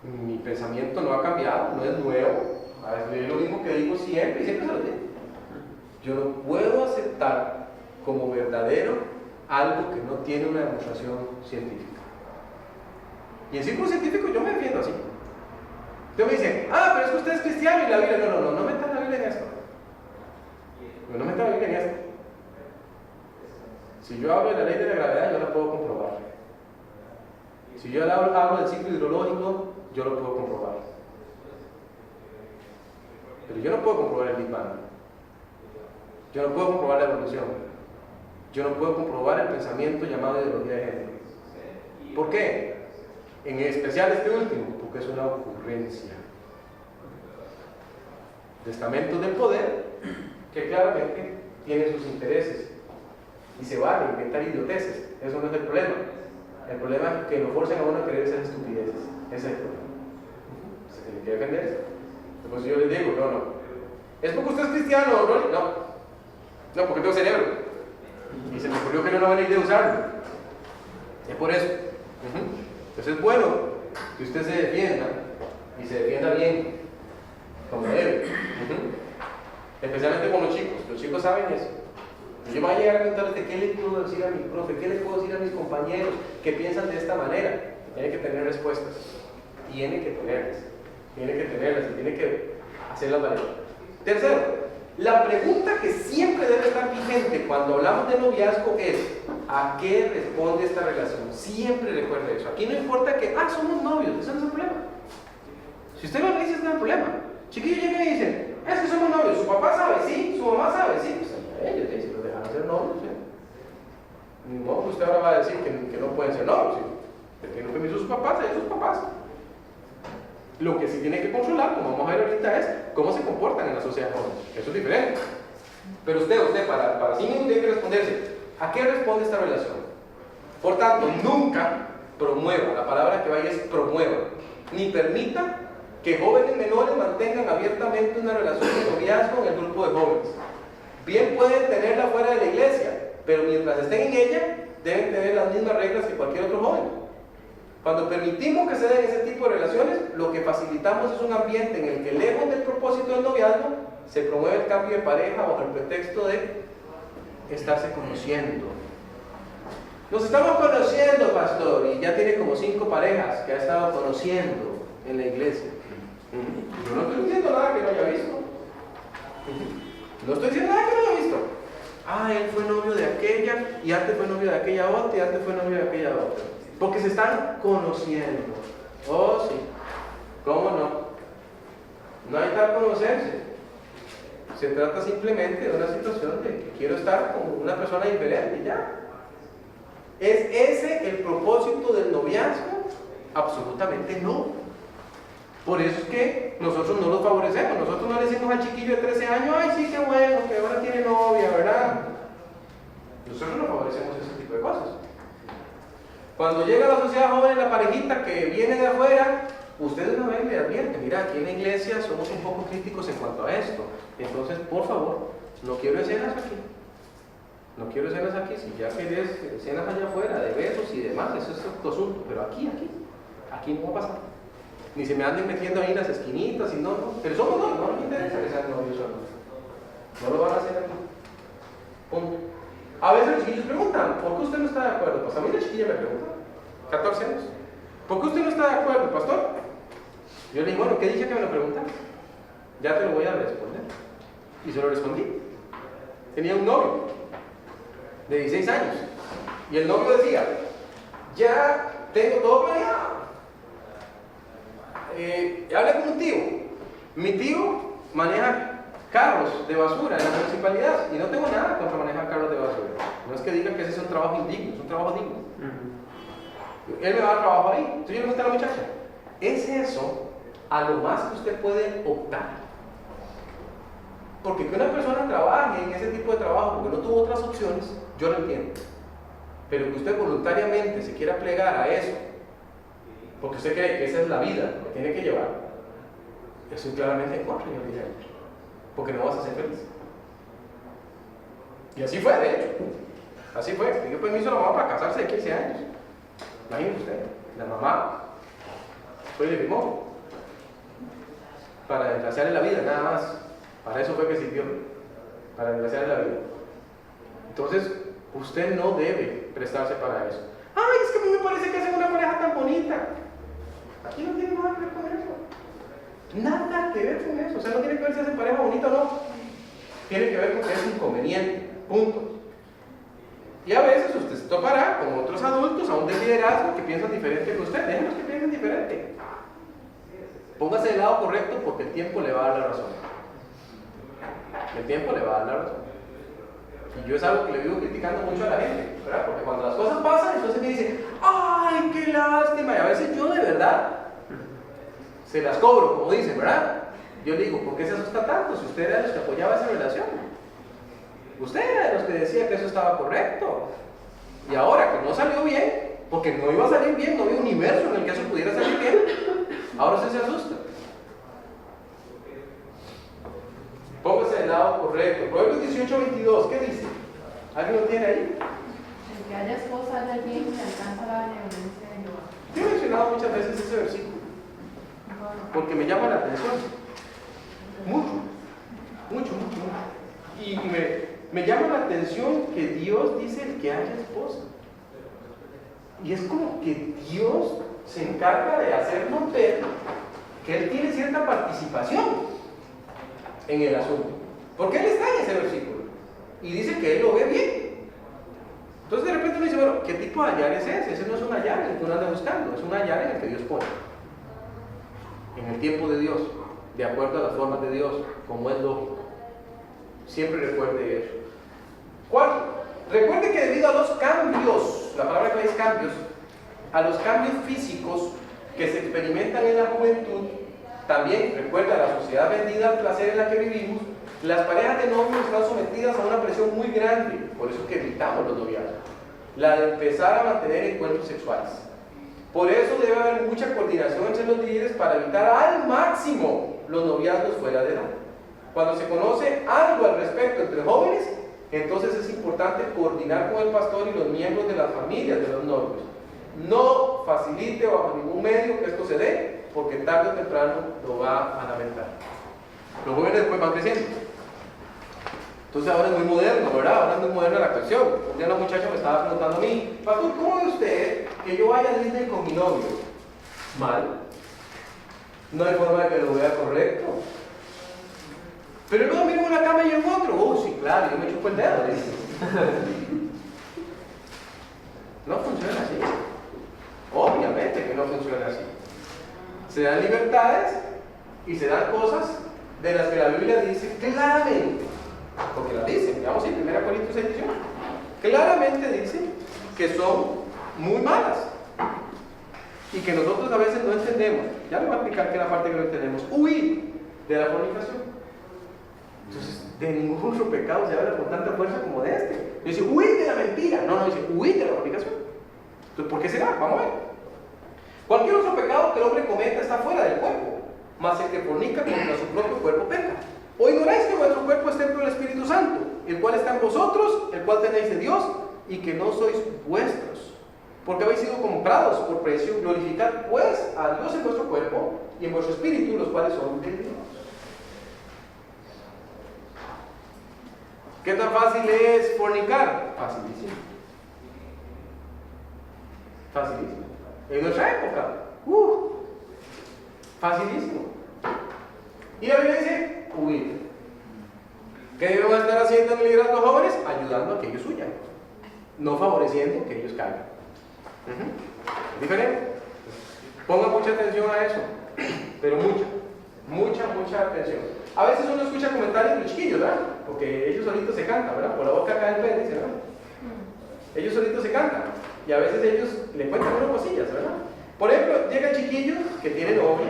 A: mi pensamiento no ha cambiado, no es nuevo. A veces es lo mismo que digo siempre y siempre se lo digo. Yo no puedo aceptar como verdadero algo que no tiene una demostración científica. Y en círculos científicos yo me defiendo así. Usted me dice, pero es que usted es cristiano y la Biblia. No meta la Biblia en esto. No meta la Biblia en esto. Si yo hablo de la ley de la gravedad, yo la puedo comprobar. Si yo hablo del ciclo hidrológico, yo lo puedo comprobar. Pero yo no puedo comprobar el Big Bang. Yo no puedo comprobar la evolución. Yo no puedo comprobar el pensamiento llamado ideología de género. ¿Por qué? En especial este último, porque es una ocurrencia. Estamentos del poder que claramente tienen sus intereses y se van a inventar idioteces. Eso no es el problema. El problema es que lo forcen a uno a creer esas estupideces. Ese es el problema. Se tiene que defenderse. Entonces yo les digo, no. ¿Es porque usted es cristiano, Rolly? No, porque tengo cerebro. Y se me ocurrió que no era buena idea usarlo. Es por eso. Entonces es bueno que usted se defienda y se defienda bien, como debe. Especialmente con los chicos. Los chicos saben eso. Yo me voy a llegar a preguntarles de qué le puedo decir a mi profe, qué le puedo decir a mis compañeros que piensan de esta manera. Tiene que tener respuestas. Tiene que tenerlas. Y tiene que hacerlas valer. Tercero, la pregunta que siempre debe estar vigente cuando hablamos de noviazgo es: ¿a qué responde esta relación? Siempre recuerde eso. Aquí no importa que, somos novios, eso no es el problema. Si usted lo dice, ese no es el problema. Chiquillos llegan y dicen, es que somos novios, su papá sabe, sí, su mamá sabe, sí, pues ellos dicen, los dejan ser novios, ¿sí? No, pues usted ahora va a decir que no pueden ser novios, ¿sí? Que tienen permiso sus papás, ellos sus papás. Lo que sí tienen que controlar, como vamos a ver ahorita, es cómo se comportan en la sociedad joven. Eso es diferente. Pero usted para sí mismo tiene que responderse, ¿a qué responde esta relación? Por tanto, nunca promueva, la palabra que vaya es promueva, ni permita que jóvenes menores mantengan abiertamente una relación de noviazgo en el grupo de jóvenes. Bien pueden tenerla fuera de la iglesia, pero mientras estén en ella, deben tener las mismas reglas que cualquier otro joven. Cuando permitimos que se den ese tipo de relaciones, lo que facilitamos es un ambiente en el que, lejos del propósito del noviazgo, se promueve el cambio de pareja bajo el pretexto de estarse conociendo. Nos estamos conociendo, pastor, y ya tiene como 5 parejas que ha estado conociendo en la iglesia. Yo no estoy diciendo nada que no haya visto. No estoy diciendo nada que no haya visto. Ah, él fue novio de aquella, y antes fue novio de aquella otra, y antes fue novio de aquella otra. Porque se están conociendo. Oh, sí. ¿Cómo no? No hay tal conocerse. Se trata simplemente de una situación de que quiero estar con una persona diferente y ya. ¿Es ese el propósito del noviazgo? Absolutamente no. Por eso es que nosotros no los favorecemos. Nosotros no le decimos al chiquillo de 13 años, ay, sí, qué bueno, que ahora tiene novia, ¿verdad? Nosotros no favorecemos ese tipo de cosas. Cuando llega a la sociedad joven la parejita que viene de afuera, usted de una vez le advierte, mira, aquí en la iglesia somos un poco críticos en cuanto a esto. Entonces, por favor, no quiero escenas aquí. No quiero escenas aquí. Si ya querés escenas allá afuera, de besos y demás, eso es otro asunto. Pero aquí no va a pasar. Ni se me anden metiendo ahí en las esquinitas y no. Pero somos no nos interesa que sean novios o no. No lo van a hacer aquí. Punto. A veces los chiquillos preguntan, ¿por qué usted no está de acuerdo? Pues a mí la chiquilla me pregunta, 14 años, ¿por qué usted no está de acuerdo, pastor? Yo le digo, bueno, ¿qué dije que me lo preguntas? Ya te lo voy a responder. Y se lo respondí. Tenía un novio de 16 años y el novio decía, ya tengo todo planeado. Hablé con un tío. Mi tío maneja carros de basura en la municipalidad y no tengo nada contra manejar carros de basura. No es que digan que ese es un trabajo indigno, es un trabajo digno. Él me va a dar trabajo ahí, entonces yo le gusta a la muchacha. ¿Es eso a lo más que usted puede optar? Porque que una persona trabaje en ese tipo de trabajo porque no tuvo otras opciones, yo lo entiendo. Pero que usted voluntariamente se quiera plegar a eso, porque usted cree que esa es la vida que tiene que llevar, eso es claramente en contra, señor Guillermo. Porque no vas a ser feliz. Y así fue, de hecho. Así fue. Pidió permiso a la mamá para casarse de 15 años. Imagínese usted, la mamá fue y le firmó para desgraciarle la vida, nada más. Para eso fue que sirvió, para desgraciarle la vida. Entonces, usted no debe prestarse para eso. Ay, es que a mí me parece que hacen una pareja tan bonita. Aquí no tiene nada que ver con eso. Nada que ver con eso. O sea, no tiene que ver si hacen pareja bonita o no. Tiene que ver con que es inconveniente. Punto. Y a veces usted se topará con otros adultos, aún de liderazgo, que piensan diferente que usted. Déjenlos que piensen diferente. Póngase del lado correcto porque el tiempo le va a dar la razón. El tiempo le va a dar la razón. Y yo es algo que le vivo criticando mucho a la gente, ¿verdad? Porque cuando las cosas pasan, entonces me dicen, ¡ay, qué lástima! Y a veces yo de verdad se las cobro, como dicen, ¿verdad? Yo le digo, ¿por qué se asusta tanto? Si usted era de los que apoyaba esa relación. Usted era de los que decía que eso estaba correcto. Y ahora que no salió bien, porque no iba a salir bien, no había un universo en el que eso pudiera salir bien, ahora usted se asusta. Póngase del lado correcto. Proverbios 18:22, ¿qué dice? ¿Alguien lo tiene ahí?
C: El que haya esposa haya bien y alcanza la benevolencia de Jehová.
A: Yo he mencionado muchas veces ese versículo, porque me llama la atención. Mucho. Y me llama la atención que Dios dice el que haya esposa. Y es como que Dios se encarga de hacernos ver que Él tiene cierta participación en el asunto. Porque Él está en ese versículo. Y dice que Él lo ve bien. Entonces de repente uno dice, bueno, ¿qué tipo de hallar es ese? Ese no es un hallar en el que uno anda buscando, es un hallar en el que Dios pone. En el tiempo de Dios, de acuerdo a las formas de Dios, como es lógico. Siempre recuerde eso. 4. Recuerde que debido a los cambios, la palabra clave es cambios, a los cambios físicos que se experimentan en la juventud, También, recuerda, la sociedad vendida al placer en la que vivimos, las parejas de novios están sometidas a una presión muy grande, por eso es que evitamos los noviazgos, la de empezar a mantener encuentros sexuales. Por eso debe haber mucha coordinación entre los líderes para evitar al máximo los noviazgos fuera de edad. Cuando se conoce algo al respecto entre jóvenes, entonces es importante coordinar con el pastor y los miembros de las familias de los novios. No facilite bajo ningún medio que esto se dé, porque tarde o temprano lo va a lamentar. Los jóvenes después van creciendo. Entonces ahora es muy moderno, ¿verdad? Ahora es muy moderna la actuación. Un día una muchacha me estaba preguntando a mí, pastor, ¿cómo ve usted que yo vaya a Disney con mi novio? Mal. No hay forma de que lo vea correcto. Pero luego miro una cama y en otro. Oh, sí, claro, yo me chupo el dedo. Dice. No funciona así. Obviamente que no funciona así. Se dan libertades y se dan cosas de las que la Biblia dice claramente, porque la dice, veamos en 1 Corintios 6, claramente dice que son muy malas y que nosotros a veces no entendemos. Ya le voy a explicar que la parte que no entendemos. Huir de la fornicación. Entonces, de ningún otro pecado se habla con tanta fuerza como de este. Dice, huir de la mentira. No, dice, huir de la fornicación. Entonces, ¿por qué será? Vamos a ver. Cualquier otro pecado que el hombre cometa está fuera del cuerpo, mas el que fornica contra su propio cuerpo peca. ¿O ignoráis que vuestro cuerpo es templo del Espíritu Santo, el cual está en vosotros, el cual tenéis de Dios, y que no sois vuestros? Porque habéis sido comprados por precio. Glorificad pues a Dios en vuestro cuerpo y en vuestro espíritu, los cuales son de Dios. ¿Qué tan fácil es fornicar? Facilísimo. Facilísimo. En nuestra época, facilísimo. Y la Biblia dice, huir. ¿Qué debemos estar haciendo en el liderazgo jóvenes? Ayudando a que ellos huyan, no favoreciendo que ellos caigan. ¿Diferente? Ponga mucha atención a eso, pero mucha atención. A veces uno escucha comentarios de los chiquillos, ¿verdad? Porque ellos solitos se cantan, ¿verdad? Por la boca cae el pez, dice, ¿verdad? Ellos solitos se cantan. Y a veces ellos le cuentan a uno cosillas, ¿verdad? Por ejemplo, llega el chiquillo que tiene novia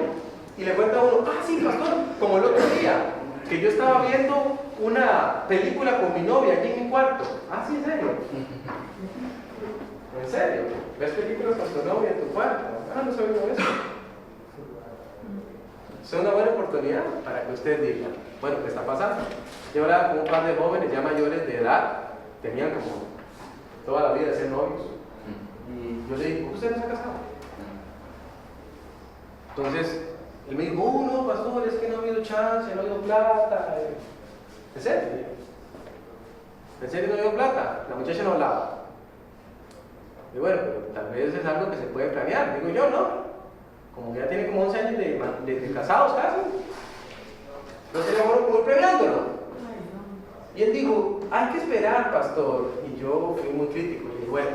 A: y le cuenta a uno, sí, pastor, como el otro día, que yo estaba viendo una película con mi novia aquí en mi cuarto. Sí, ¿en serio? ¿En serio? ¿Ves películas con tu novia en tu cuarto? No sabía eso. Es una buena oportunidad para que usted diga, bueno, ¿qué está pasando? Yo hablaba con un par de jóvenes ya mayores de edad, tenían como toda la vida de ser novios. Y yo le dije, ¿por qué usted no se ha casado? Entonces, él me dijo, no, pastor, es que no ha habido chance, no ha habido plata. ¿En serio? ¿En serio no ha habido plata? La muchacha no hablaba. Y bueno, pero tal vez es algo que se puede planear. Digo yo, ¿no? Como ya tiene como 11 años de casados casi. ¿No sería bueno como ir planeándolo? Y él dijo, hay que esperar, pastor. Y yo fui muy crítico. Y dije, bueno,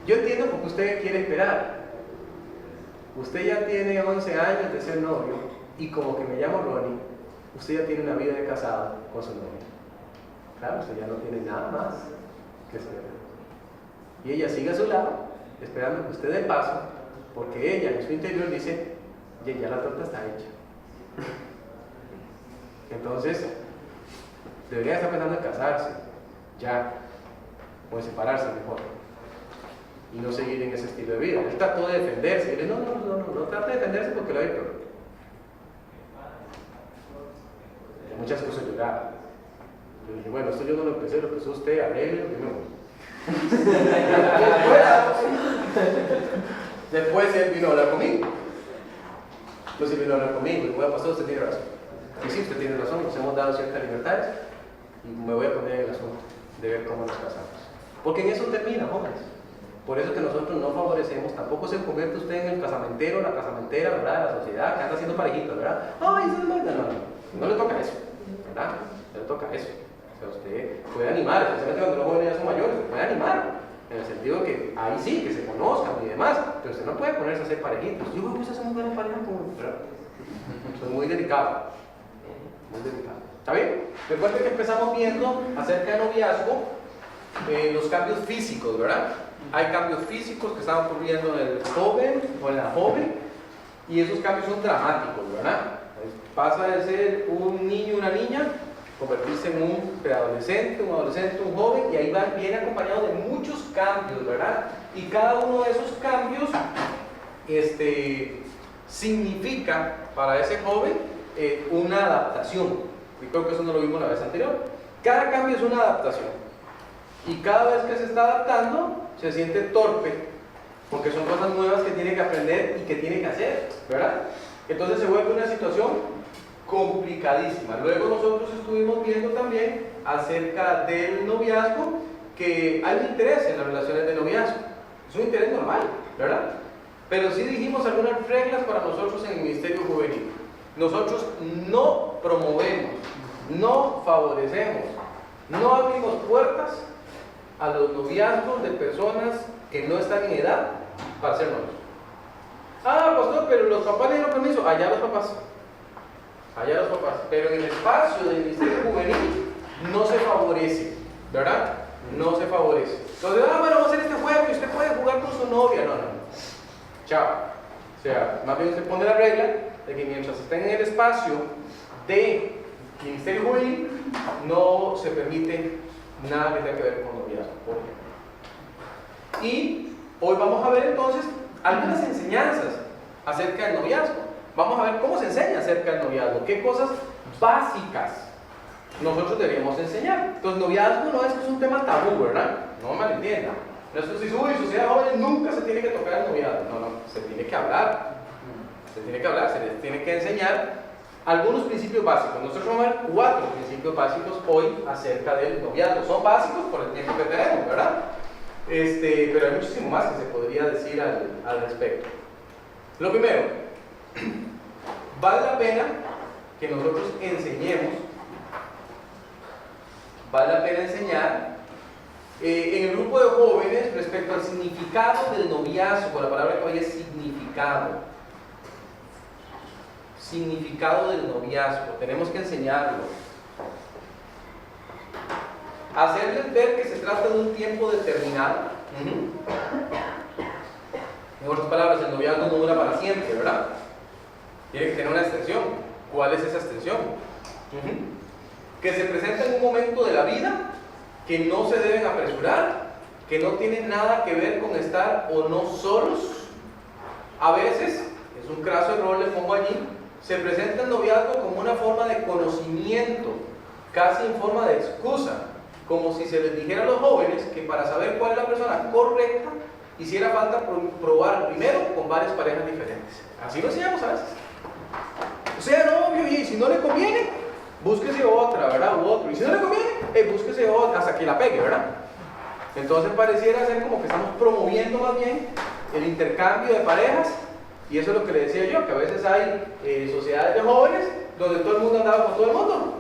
A: yo entiendo por qué usted quiere esperar. Usted ya tiene 11 años de ser novio y como que me llamo Ronnie, usted ya tiene una vida de casado con su novia. Claro, usted ya no tiene nada más que esperar. Y ella sigue a su lado, esperando que usted dé paso, porque ella en su interior dice, ya la torta está hecha. Entonces, debería estar pensando en casarse, ya, o en separarse mejor. Y no seguir en ese estilo de vida. Él trató de defenderse. Y él dice, no trate de defenderse porque lo hay peor. Muchas cosas lloraron. Yo dije, bueno, esto yo no lo empecé, lo empezó usted, arregle lo que me Después él vino a hablar conmigo. Entonces vino a hablar conmigo. Y bueno, pastor, usted tiene razón. Y sí, usted tiene razón, nos hemos dado ciertas libertades. Y me voy a poner en el asunto de ver cómo nos casamos. Porque en eso termina, jóvenes. Por eso que nosotros no favorecemos, tampoco se convierte usted en el casamentero, la casamentera, ¿verdad? De la sociedad, que anda haciendo parejitos, ¿verdad? Eso es mal. No le toca eso, ¿verdad? No le toca eso. O sea, usted puede animar, especialmente cuando los jóvenes ya son mayores, puede animar, en el sentido que ahí sí, que se conozcan y demás, pero usted no puede ponerse a hacer parejitos. Yo creo que usted hace muy buena pareja con, ¿verdad? Eso es muy delicado. Muy delicado. ¿Está bien? Recuerden que empezamos viendo acerca del noviazgo, los cambios físicos, ¿verdad? Hay cambios físicos que están ocurriendo en el joven o en la joven, y esos cambios son dramáticos, ¿verdad? Pasa de ser un niño, una niña, convertirse en un preadolescente, un adolescente, un joven, y ahí viene acompañado de muchos cambios, ¿verdad? Y cada uno de esos cambios significa para ese joven una adaptación. Y creo que eso no lo vimos la vez anterior. Cada cambio es una adaptación. Y cada vez que se está adaptando, se siente torpe, porque son cosas nuevas que tiene que aprender y que tiene que hacer, ¿verdad? Entonces se vuelve una situación complicadísima. Luego nosotros estuvimos viendo también acerca del noviazgo, que hay un interés en las relaciones de noviazgo. Es un interés normal, ¿verdad? Pero sí dijimos algunas reglas para nosotros en el ministerio juvenil. Nosotros no promovemos, no favorecemos, no abrimos puertas a los noviazgos de personas que no están en edad para ser novios. Ah, pastor, pero los papás le dieron permiso. Allá los papás. Pero en el espacio del ministerio juvenil no se favorece, ¿verdad? No se favorece. Entonces, bueno, vamos a hacer este juego y usted puede jugar con su novia. No. Chao. O sea, más bien usted pone la regla de que mientras estén en el espacio de ministerio juvenil, no se permite nada que tenga que ver con noviazgo, por ejemplo. Y hoy vamos a ver entonces algunas enseñanzas acerca del noviazgo. Vamos a ver cómo se enseña acerca del noviazgo, qué cosas básicas nosotros deberíamos enseñar. Entonces, noviazgo no es que es un tema tabú, ¿verdad? No me malentiendan. No es que si sociedad joven nunca se tiene que tocar el noviazgo. No, se tiene que hablar. Se les tiene que enseñar algunos principios básicos. Nosotros vamos a ver 4 principios básicos hoy acerca del noviazgo. Son básicos por el tiempo que tenemos, ¿verdad? Pero hay muchísimo más que se podría decir al respecto. Lo primero, vale la pena que nosotros enseñemos, vale la pena enseñar en el grupo de jóvenes respecto al significado del noviazgo. La palabra que hoy es significado. Significado del noviazgo. Tenemos que enseñarlo. Hacerles ver que se trata de un tiempo determinado. En otras palabras, el noviazgo no dura para siempre, ¿verdad? Tiene que tener una extensión. ¿Cuál es esa extensión? Que se presenta en un momento de la vida que no se deben apresurar, que no tienen nada que ver con estar o no solos. A veces, es un craso error, le pongo allí, se presenta el noviazgo como una forma de conocimiento, casi en forma de excusa, como si se les dijera a los jóvenes que para saber cuál es la persona correcta, hiciera falta probar primero con varias parejas diferentes. Así lo enseñamos a veces. O sea, novio, y si no le conviene, búsquese otra, ¿verdad? U otro. Y si no le conviene, búsquese otra hasta que la pegue, ¿verdad? Entonces pareciera ser como que estamos promoviendo más bien el intercambio de parejas. Y eso es lo que le decía yo, que a veces hay sociedades de jóvenes donde todo el mundo andaba con todo el mundo.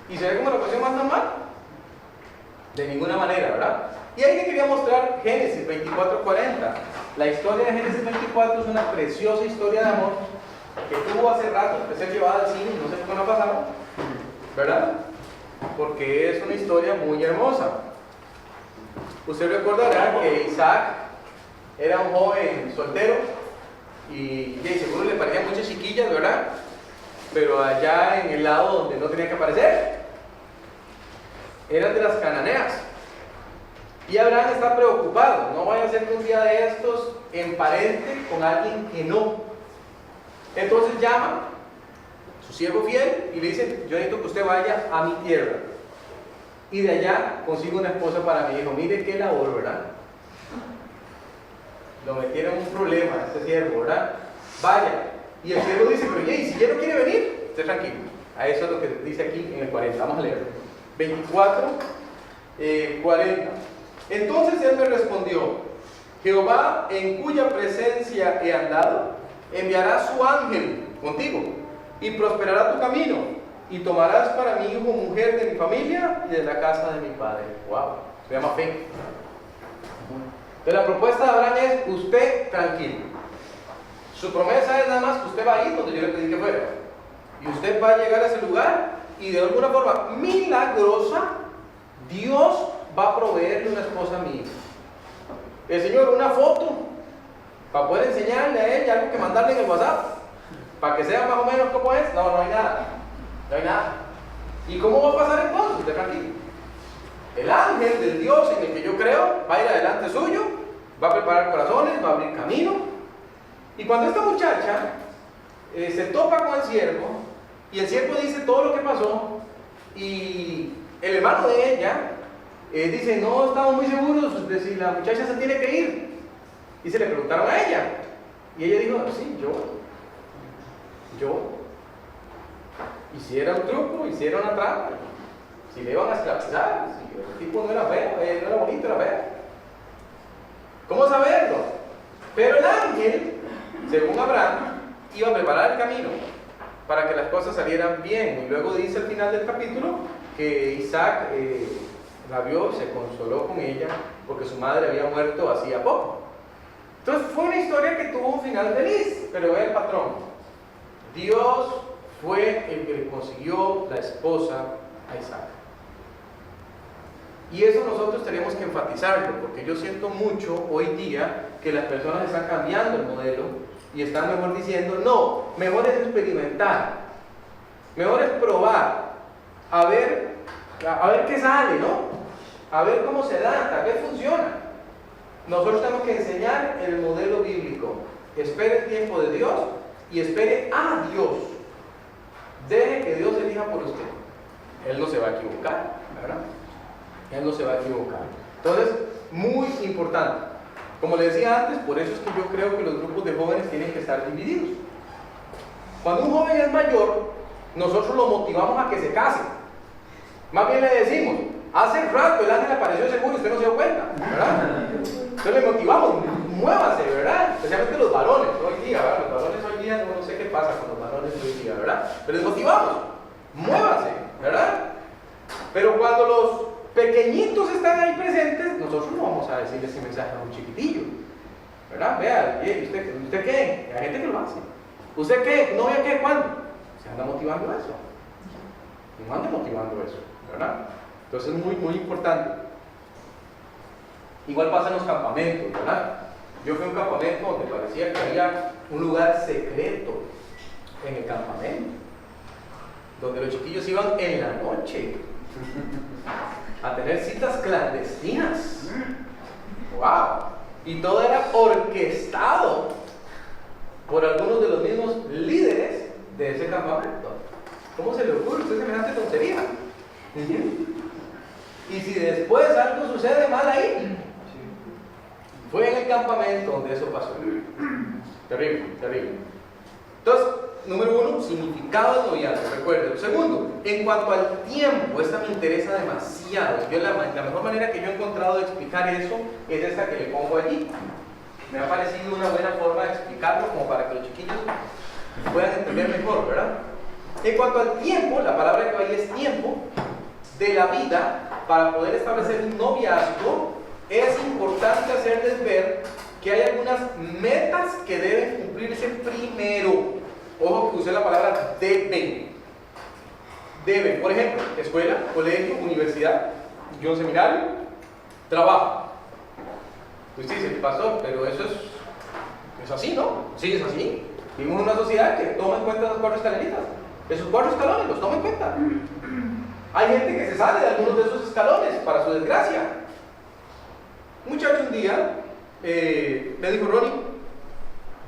A: ¿Y se ve como la cuestión más normal? De ninguna manera, ¿verdad? Y ahí le quería mostrar Génesis 24:40. La historia de Génesis 24 es una preciosa historia de amor que tuvo hace rato que ser llevada al cine, no sé por qué no ha pasado, ¿verdad? Porque es una historia muy hermosa. Usted recordará que Isaac era un joven soltero y seguro le parecían muchas chiquillas, ¿verdad? Pero allá en el lado donde no tenía que aparecer, eran de las cananeas. Y Abraham está preocupado, no vaya a ser que un día de estos emparente con alguien que no. Entonces llama a su siervo fiel y le dice: yo necesito que usted vaya a mi tierra y de allá consiga una esposa para mi hijo. Mire qué labor, ¿verdad? Lo metieron en un problema este siervo, ¿verdad? Vaya. Y el siervo dice: pero si ya no quiere venir, esté tranquilo. A eso es lo que dice aquí en el 40. Vamos a leer 24, 40. Entonces él me respondió: Jehová, en cuya presencia he andado, enviará su ángel contigo y prosperará tu camino y tomarás para mi hijo mujer de mi familia y de la casa de mi padre. Wow, se llama fe. Entonces la propuesta de Abraham es: usted tranquilo. Su promesa es nada más que usted va a ir donde yo le pedí que fuera, y usted va a llegar a ese lugar y de alguna forma milagrosa Dios va a proveerle una esposa a mi hijo. El Señor, una foto Para poder enseñarle a ella algo que mandarle en el WhatsApp, para que sea más o menos como es. No, no hay nada. No hay nada. ¿Y cómo va a pasar entonces? Usted tranquilo. El ángel del Dios en el que yo creo va a ir adelante suyo, va a preparar corazones, va a abrir camino. Y cuando esta muchacha se topa con el siervo, y el siervo dice todo lo que pasó, y el hermano de ella dice, no estamos muy seguros de si la muchacha se tiene que ir. Y se le preguntaron a ella. Y ella dijo, sí, yo. Hiciera un truco, hiciera una trampa. Si le iban a esclavizar, si el tipo no era feo, no era bonito, era feo. ¿Cómo saberlo? Pero el ángel, según Abraham, iba a preparar el camino para que las cosas salieran bien. Y luego dice al final del capítulo que Isaac la vio, se consoló con ella porque su madre había muerto hacía poco. Entonces fue una historia que tuvo un final feliz, pero ve el patrón. Dios fue el que le consiguió la esposa a Isaac. Y eso nosotros tenemos que enfatizarlo, porque yo siento mucho hoy día que las personas están cambiando el modelo y están mejor diciendo, no, mejor es experimentar, mejor es probar, a ver qué sale, ¿no? A ver cómo se da, tal vez funciona. Nosotros tenemos que enseñar el modelo bíblico. Espere el tiempo de Dios y espere a Dios. Deje que Dios elija por usted. Él no se va a equivocar, ¿verdad? Él no se va a equivocar. Entonces, muy importante. Como le decía antes, por eso es que yo creo que los grupos de jóvenes tienen que estar divididos. Cuando un joven es mayor, nosotros lo motivamos a que se case. Más bien le decimos, hace rato el ángel apareció seguro y usted no se dio cuenta, ¿verdad? Entonces le motivamos, muévase, ¿verdad? Especialmente los varones, hoy día, ¿verdad? Los varones hoy día, no sé qué pasa con los varones hoy día, ¿verdad? Pero les motivamos, muévase, ¿verdad? Pero cuando los pequeñitos están ahí presentes, nosotros no vamos a decirle ese mensaje a un chiquitillo, ¿verdad? Vea, ¿usted qué? Hay gente que lo hace. ¿Usted qué? ¿Novia qué? ¿Cuándo? Se anda motivando eso. No anda motivando eso, ¿verdad? Entonces es muy, muy importante. Igual pasa en los campamentos, ¿verdad? Yo fui a un campamento donde parecía que había un lugar secreto en el campamento, donde los chiquillos iban en la noche a tener citas clandestinas. ¡Wow! Y todo era orquestado por algunos de los mismos líderes de ese campamento. ¿Cómo se le ocurre a usted semejante tontería? Y si después algo sucede mal ahí, fue en el campamento donde eso pasó. Terrible, terrible. Entonces, número uno, significado del noviazgo, recuerden. Segundo, en cuanto al tiempo, esta me interesa demasiado. Yo la mejor manera que yo he encontrado de explicar eso es esta que le pongo allí. Me ha parecido una buena forma de explicarlo como para que los chiquillos puedan entender mejor, ¿verdad? En cuanto al tiempo, la palabra que va ahí es tiempo de la vida. Para poder establecer un noviazgo es importante hacerles ver que hay algunas metas que deben cumplirse primero. Ojo que usé la palabra deben. Deben, por ejemplo, escuela, colegio, universidad, yo seminario, trabajo. Usted dice, pastor, pero eso es así, ¿no? Sí, es así. Vivimos en una sociedad que toma en cuenta esas 4 escaleritas. Esos 4 escalones los toma en cuenta. Hay gente que se sale de algunos de esos escalones, para su desgracia. Un muchacho un día me dijo, Ronnie,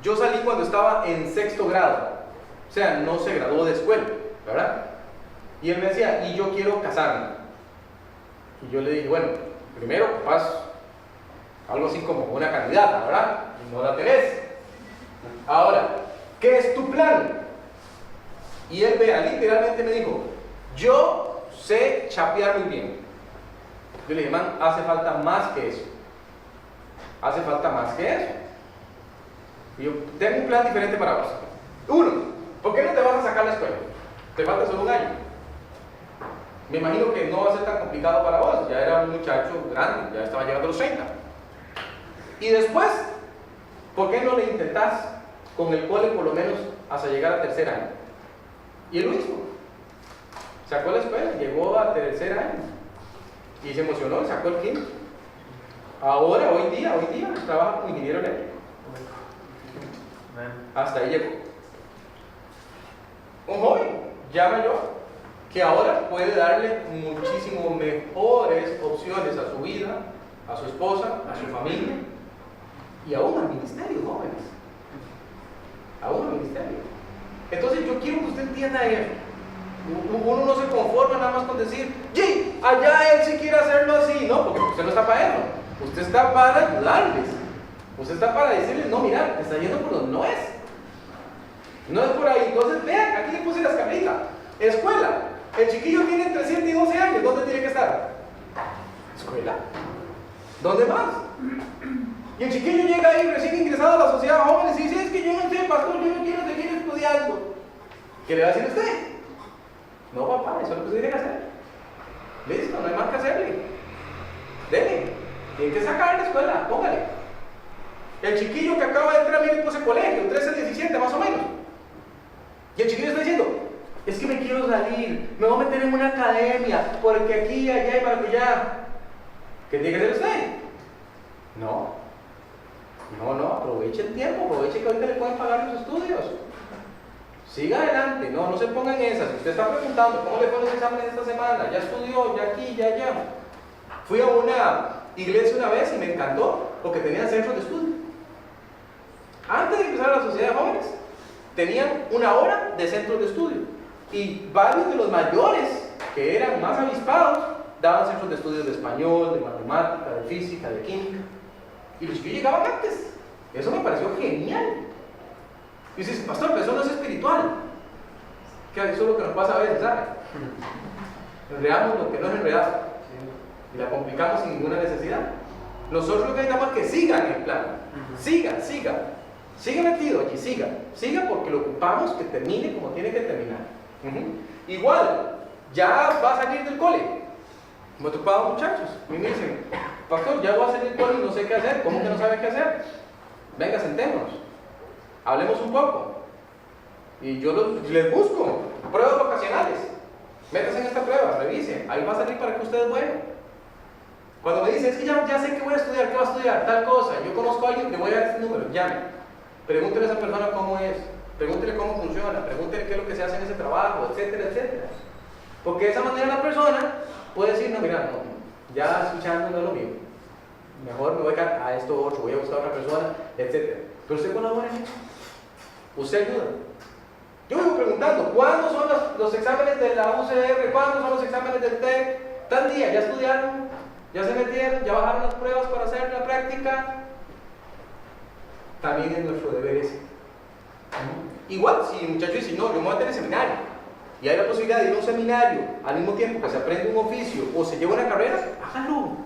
A: yo salí cuando estaba en 6º grado. O sea, no se graduó de escuela, ¿verdad? Y él me decía, y yo quiero casarme. Y yo le dije, bueno, primero vas algo así como una candidata, ¿verdad? Y no la tenés. Ahora, ¿qué es tu plan? Y él, vea, literalmente me dijo, yo sé chapear muy bien. Yo le dije, man, hace falta más que eso. Hace falta más que eso. Y yo, tengo un plan diferente para vos. Uno, ¿por qué no te vas a sacar la escuela? Te falta solo un año. Me imagino que no va a ser tan complicado para vos. Ya era un muchacho grande, ya estaba llegando a los 30. Y después, ¿por qué no le intentás con el cole por lo menos hasta llegar al 3er año? Y él lo hizo. Sacó la escuela, llegó al 3er año y se emocionó y sacó el 5º. Ahora, hoy día, trabaja como ingeniero eléctrico. Hasta ahí llegó. Un joven, ya mayor, que ahora puede darle muchísimo mejores opciones a su vida, a su esposa, a su familia y aún al ministerio, jóvenes. Aún al ministerio. Entonces yo quiero que usted entienda eso. Uno no se conforma nada más con decir, ¡sí! Allá él sí quiere hacerlo así. No, porque usted no está para eso. Usted está para ayudarles. Usted está para decirles, no, mira, te está yendo por donde no es. No es por ahí. Entonces, vean, aquí le puse la escalita. Escuela. El chiquillo tiene entre 7 y 12 años. ¿Dónde tiene que estar? Escuela. ¿Dónde más? Y el chiquillo llega ahí recién ingresado a la sociedad de jóvenes y dice, es que yo no sé, pastor, yo no quiero seguir estudiando. ¿Qué le va a decir usted? No, papá, eso es lo que usted tiene que hacer. Listo, no hay más que hacerle. Dele. Tiene que sacar de la escuela, póngale. El chiquillo que acaba de entrar a mi ese colegio, 13, 17 más o menos. Y el chiquillo está diciendo, es que me quiero salir, me voy a meter en una academia, porque aquí, allá y maracuyá. ¿Qué tiene que hacer usted? No, aproveche el tiempo, aproveche que ahorita le pueden pagar los estudios. Siga adelante, no se ponga en esas. Si usted está preguntando, ¿cómo le fue los exámenes esta semana? ¿Ya estudió? ¿Ya aquí? ¿Ya allá? Fui a una iglesia una vez y me encantó porque tenían centros de estudio. Antes de empezar la sociedad de jóvenes, tenían una hora de centros de estudio. Y varios de los mayores, que eran más avispados, daban centros de estudios de español, de matemática, de física, de química. Y los que llegaban antes. Eso me pareció genial. Y dices, pastor, pero eso no es espiritual. Que eso es lo que nos pasa a veces, ¿sabe? Enredamos lo que no es enredado. Y la complicamos sin ninguna necesidad. Nosotros lo que necesitamos es que sigan el plan. Siga metido allí, siga porque lo ocupamos que termine como tiene que terminar. Igual, ya va a salir del cole. Me he topado muchachos y me dicen, pastor, ya voy a salir del cole y no sé qué hacer. ¿Cómo que no sabe qué hacer? Venga, sentémonos, hablemos un poco. Y yo les busco pruebas vocacionales. Métase en esta prueba, revise, ahí va a salir para que usted es bueno. Cuando me dicen, es que ya sé que voy a estudiar, ¿qué va a estudiar? Tal cosa, yo conozco a alguien, le voy a dar este número, llame. Pregúntele a esa persona cómo es, pregúntele cómo funciona, pregúntele qué es lo que se hace en ese trabajo, etcétera, etcétera. Porque de esa manera la persona puede decir, no, mira, no, ya escuchando no es lo mío. Mejor me voy a esto otro, voy a buscar a otra persona, etcétera. Pero usted colabora en eso. Usted ayuda. Yo me voy preguntando, ¿cuándo son los exámenes de la UCR? ¿Cuándo son los exámenes del TEC? Tal día, ¿ya estudiaron? ¿Ya se metieron? ¿Ya bajaron las pruebas para hacer la práctica? También es nuestro deber ese. Igual, si el muchacho dice, no, yo me voy a tener seminario, y hay la posibilidad de ir a un seminario al mismo tiempo que se aprende un oficio o se lleva una carrera, hágalo.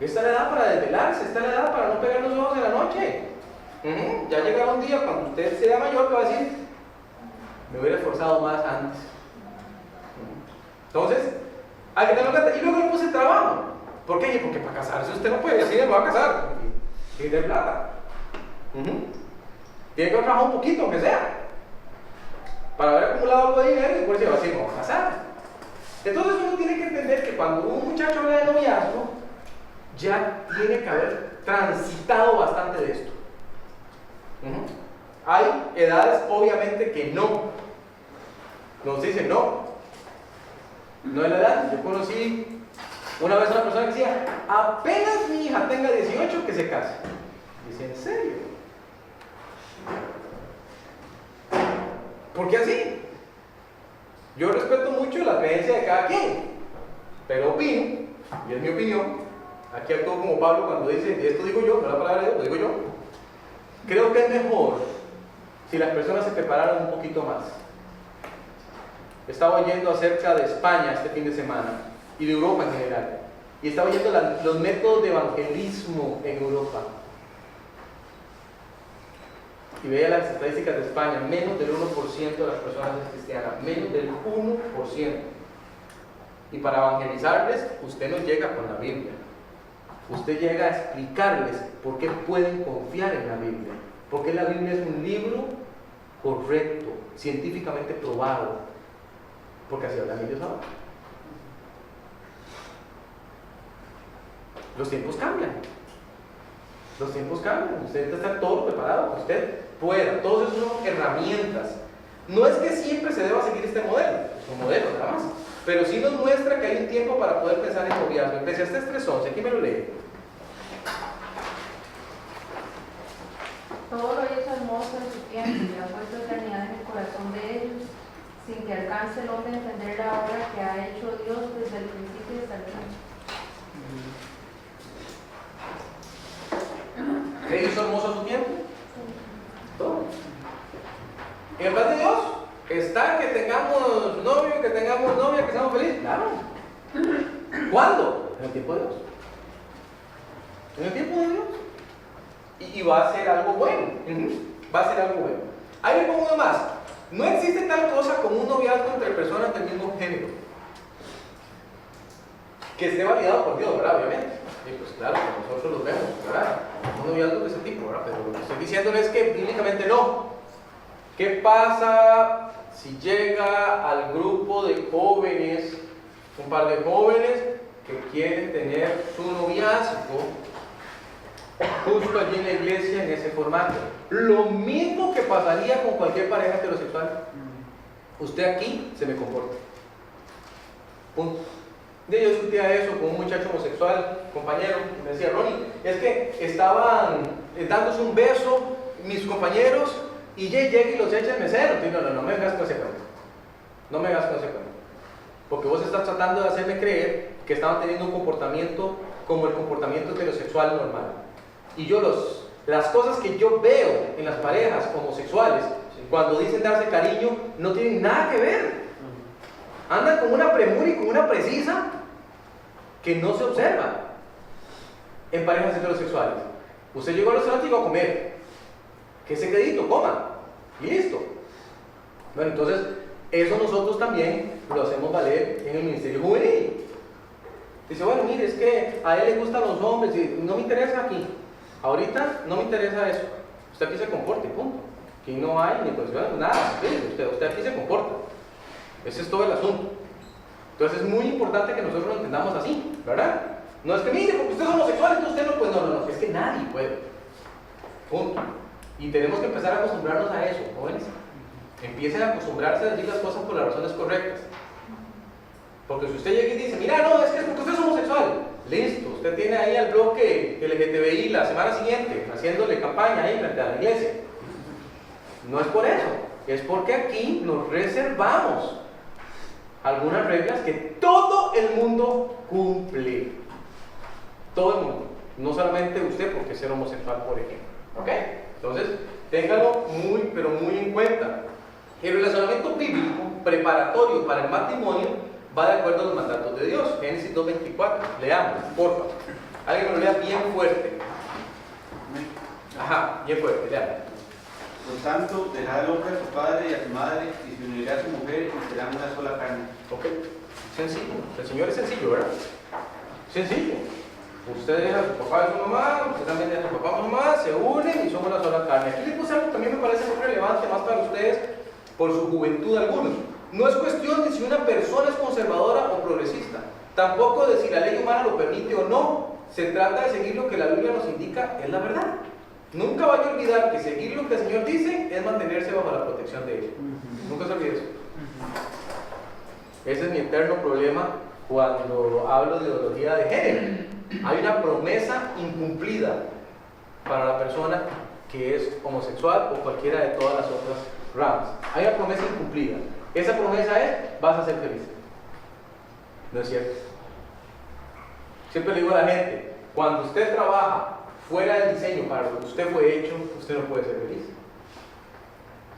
A: Esta es la edad para desvelarse, esta es la edad para no pegar los ojos en la noche. Ya llegará un día cuando usted sea mayor que va a decir, me hubiera esforzado más antes. Entonces, hay que tenerlo en cuenta. Y luego le puse trabajo. ¿Por qué? Porque para casarse usted no puede decir, me voy a casar. Tiene plata. Tiene que trabajar un poquito, aunque sea, para haber acumulado algo de dinero y después se va a decir, me voy a casar. Entonces uno tiene que entender que cuando un muchacho habla de noviazgo, ya tiene que haber transitado bastante de esto. Hay edades obviamente que no. Nos dicen no es la edad. Yo conocí una vez a una persona que decía, apenas mi hija tenga 18 que se case. Dice, ¿en serio? ¿Por qué así? Yo respeto mucho la creencia de cada quien, pero opino, y es mi opinión, aquí actúo como Pablo cuando dice, esto digo yo, no la palabra de Dios, lo digo yo. Creo que es mejor si las personas se prepararan un poquito más. Estaba oyendo acerca de España este fin de semana y de Europa en general, y estaba oyendo los métodos de evangelismo en Europa. Y veía las estadísticas de España, menos del 1% de las personas es cristiana, menos del 1%. Y para evangelizarles, usted no llega con la Biblia. Usted llega a explicarles por qué pueden confiar en la Biblia. Porque la Biblia es un libro correcto, científicamente probado. Porque así hablan ellos ahora. Los tiempos cambian. Los tiempos cambian, usted necesita estar todo preparado, que usted pueda. Todos esos son herramientas. No es que siempre se deba seguir este modelo, es un modelo nada más, pero sí nos muestra que hay un tiempo para poder pensar en noviazgo. Eclesiastés 3:11, aquí me lo lee.
C: Todo lo hizo hermoso en su tiempo y ha puesto eternidad en el corazón de ellos, sin que alcance el hombre a entender la obra que ha hecho Dios desde el principio hasta el fin.
A: ¿Qué hizo hermoso su tiempo? Todo. En el plan de Dios está que tengamos novio, que tengamos novia, que seamos felices. Claro. ¿Cuándo? En el tiempo de Dios. En el tiempo de Dios. Y va a ser algo bueno. Va a ser algo bueno. Ahí le pongo uno más. No existe tal cosa como un noviazgo entre personas del mismo género. Que esté validado por Dios, ¿verdad? Obviamente. Y pues claro, nosotros los vemos, ¿verdad? Un noviazgo de ese tipo, ¿verdad? Pero lo que estoy diciendo es que bíblicamente no. ¿Qué pasa si llega al grupo de jóvenes, un par de jóvenes que quieren tener su noviazgo justo allí en la iglesia en ese formato? Lo mismo que pasaría con cualquier pareja heterosexual. Usted aquí se me comporta. Punto. Yo discutía eso con un muchacho homosexual, compañero, y me decía, Ronnie, es que estaban dándose un beso mis compañeros y llega y los echa el mesero. No me vengas con ese cuento. No me vengas con ese cuento. Porque vos estás tratando de hacerme creer que estaban teniendo un comportamiento como el comportamiento heterosexual normal. Y las cosas que yo veo en las parejas homosexuales, cuando dicen darse cariño, no tienen nada que ver. Andan con una premura y con una precisa que no se observa en parejas heterosexuales. Usted llegó al restaurante y iba a comer. Que ese crédito coma. Y listo. Bueno, entonces, eso nosotros también lo hacemos valer en el Ministerio Juvenil. Dice, bueno, mire, es que a él le gustan los hombres y no me interesa aquí. Ahorita no me interesa eso. Usted aquí se comporte, punto. Aquí no hay ni posición, nada. Usted aquí se comporta. Ese es todo el asunto. Entonces es muy importante que nosotros lo entendamos así, ¿verdad? No es que mire, porque usted es homosexual, entonces usted no puede. No, es que nadie puede. Punto. Y tenemos que empezar a acostumbrarnos a eso, jóvenes. Empiecen a acostumbrarse a decir las cosas por las razones correctas. Porque si usted llega y dice, mira, no, es que es porque usted es homosexual. Listo, usted tiene ahí al bloque LGTBI la semana siguiente, haciéndole campaña ahí frente a la iglesia. No es por eso, es porque aquí nos reservamos algunas reglas que todo el mundo cumple. Todo el mundo. No solamente usted porque es ser homosexual, por ejemplo. ¿Ok? Entonces, téngalo muy, pero muy en cuenta. El relacionamiento bíblico preparatorio para el matrimonio va de acuerdo a los mandatos de Dios. Génesis 2:24. Leamos, por favor. Alguien me lo lea bien fuerte. Ajá, bien fuerte, leamos.
D: Por tanto, dejará al hombre a su padre y a su madre y se unirá a su mujer y serán una sola carne.
A: Ok, sencillo. El Señor es sencillo, ¿verdad? Sencillo. Usted deja a su papá y a su mamá, usted también deja a su papá y a su mamá, se unen y son una sola carne. Aquí les puse algo que también me parece muy relevante, más para ustedes, por su juventud algunos. No es cuestión de si una persona es conservadora o progresista. Tampoco de si la ley humana lo permite o no. Se trata de seguir lo que la Biblia nos indica, es la verdad. Nunca vaya a olvidar que seguir lo que el Señor dice es mantenerse bajo la protección de Él. Nunca se olvide eso. Ese es mi eterno problema cuando hablo de ideología de género. Hay una promesa incumplida para la persona que es homosexual o cualquiera de todas las otras ramas. Hay una promesa incumplida. Esa promesa es, vas a ser feliz. ¿No es cierto? Siempre le digo a la gente, cuando usted trabaja fuera del diseño para lo que usted fue hecho, usted no puede ser feliz.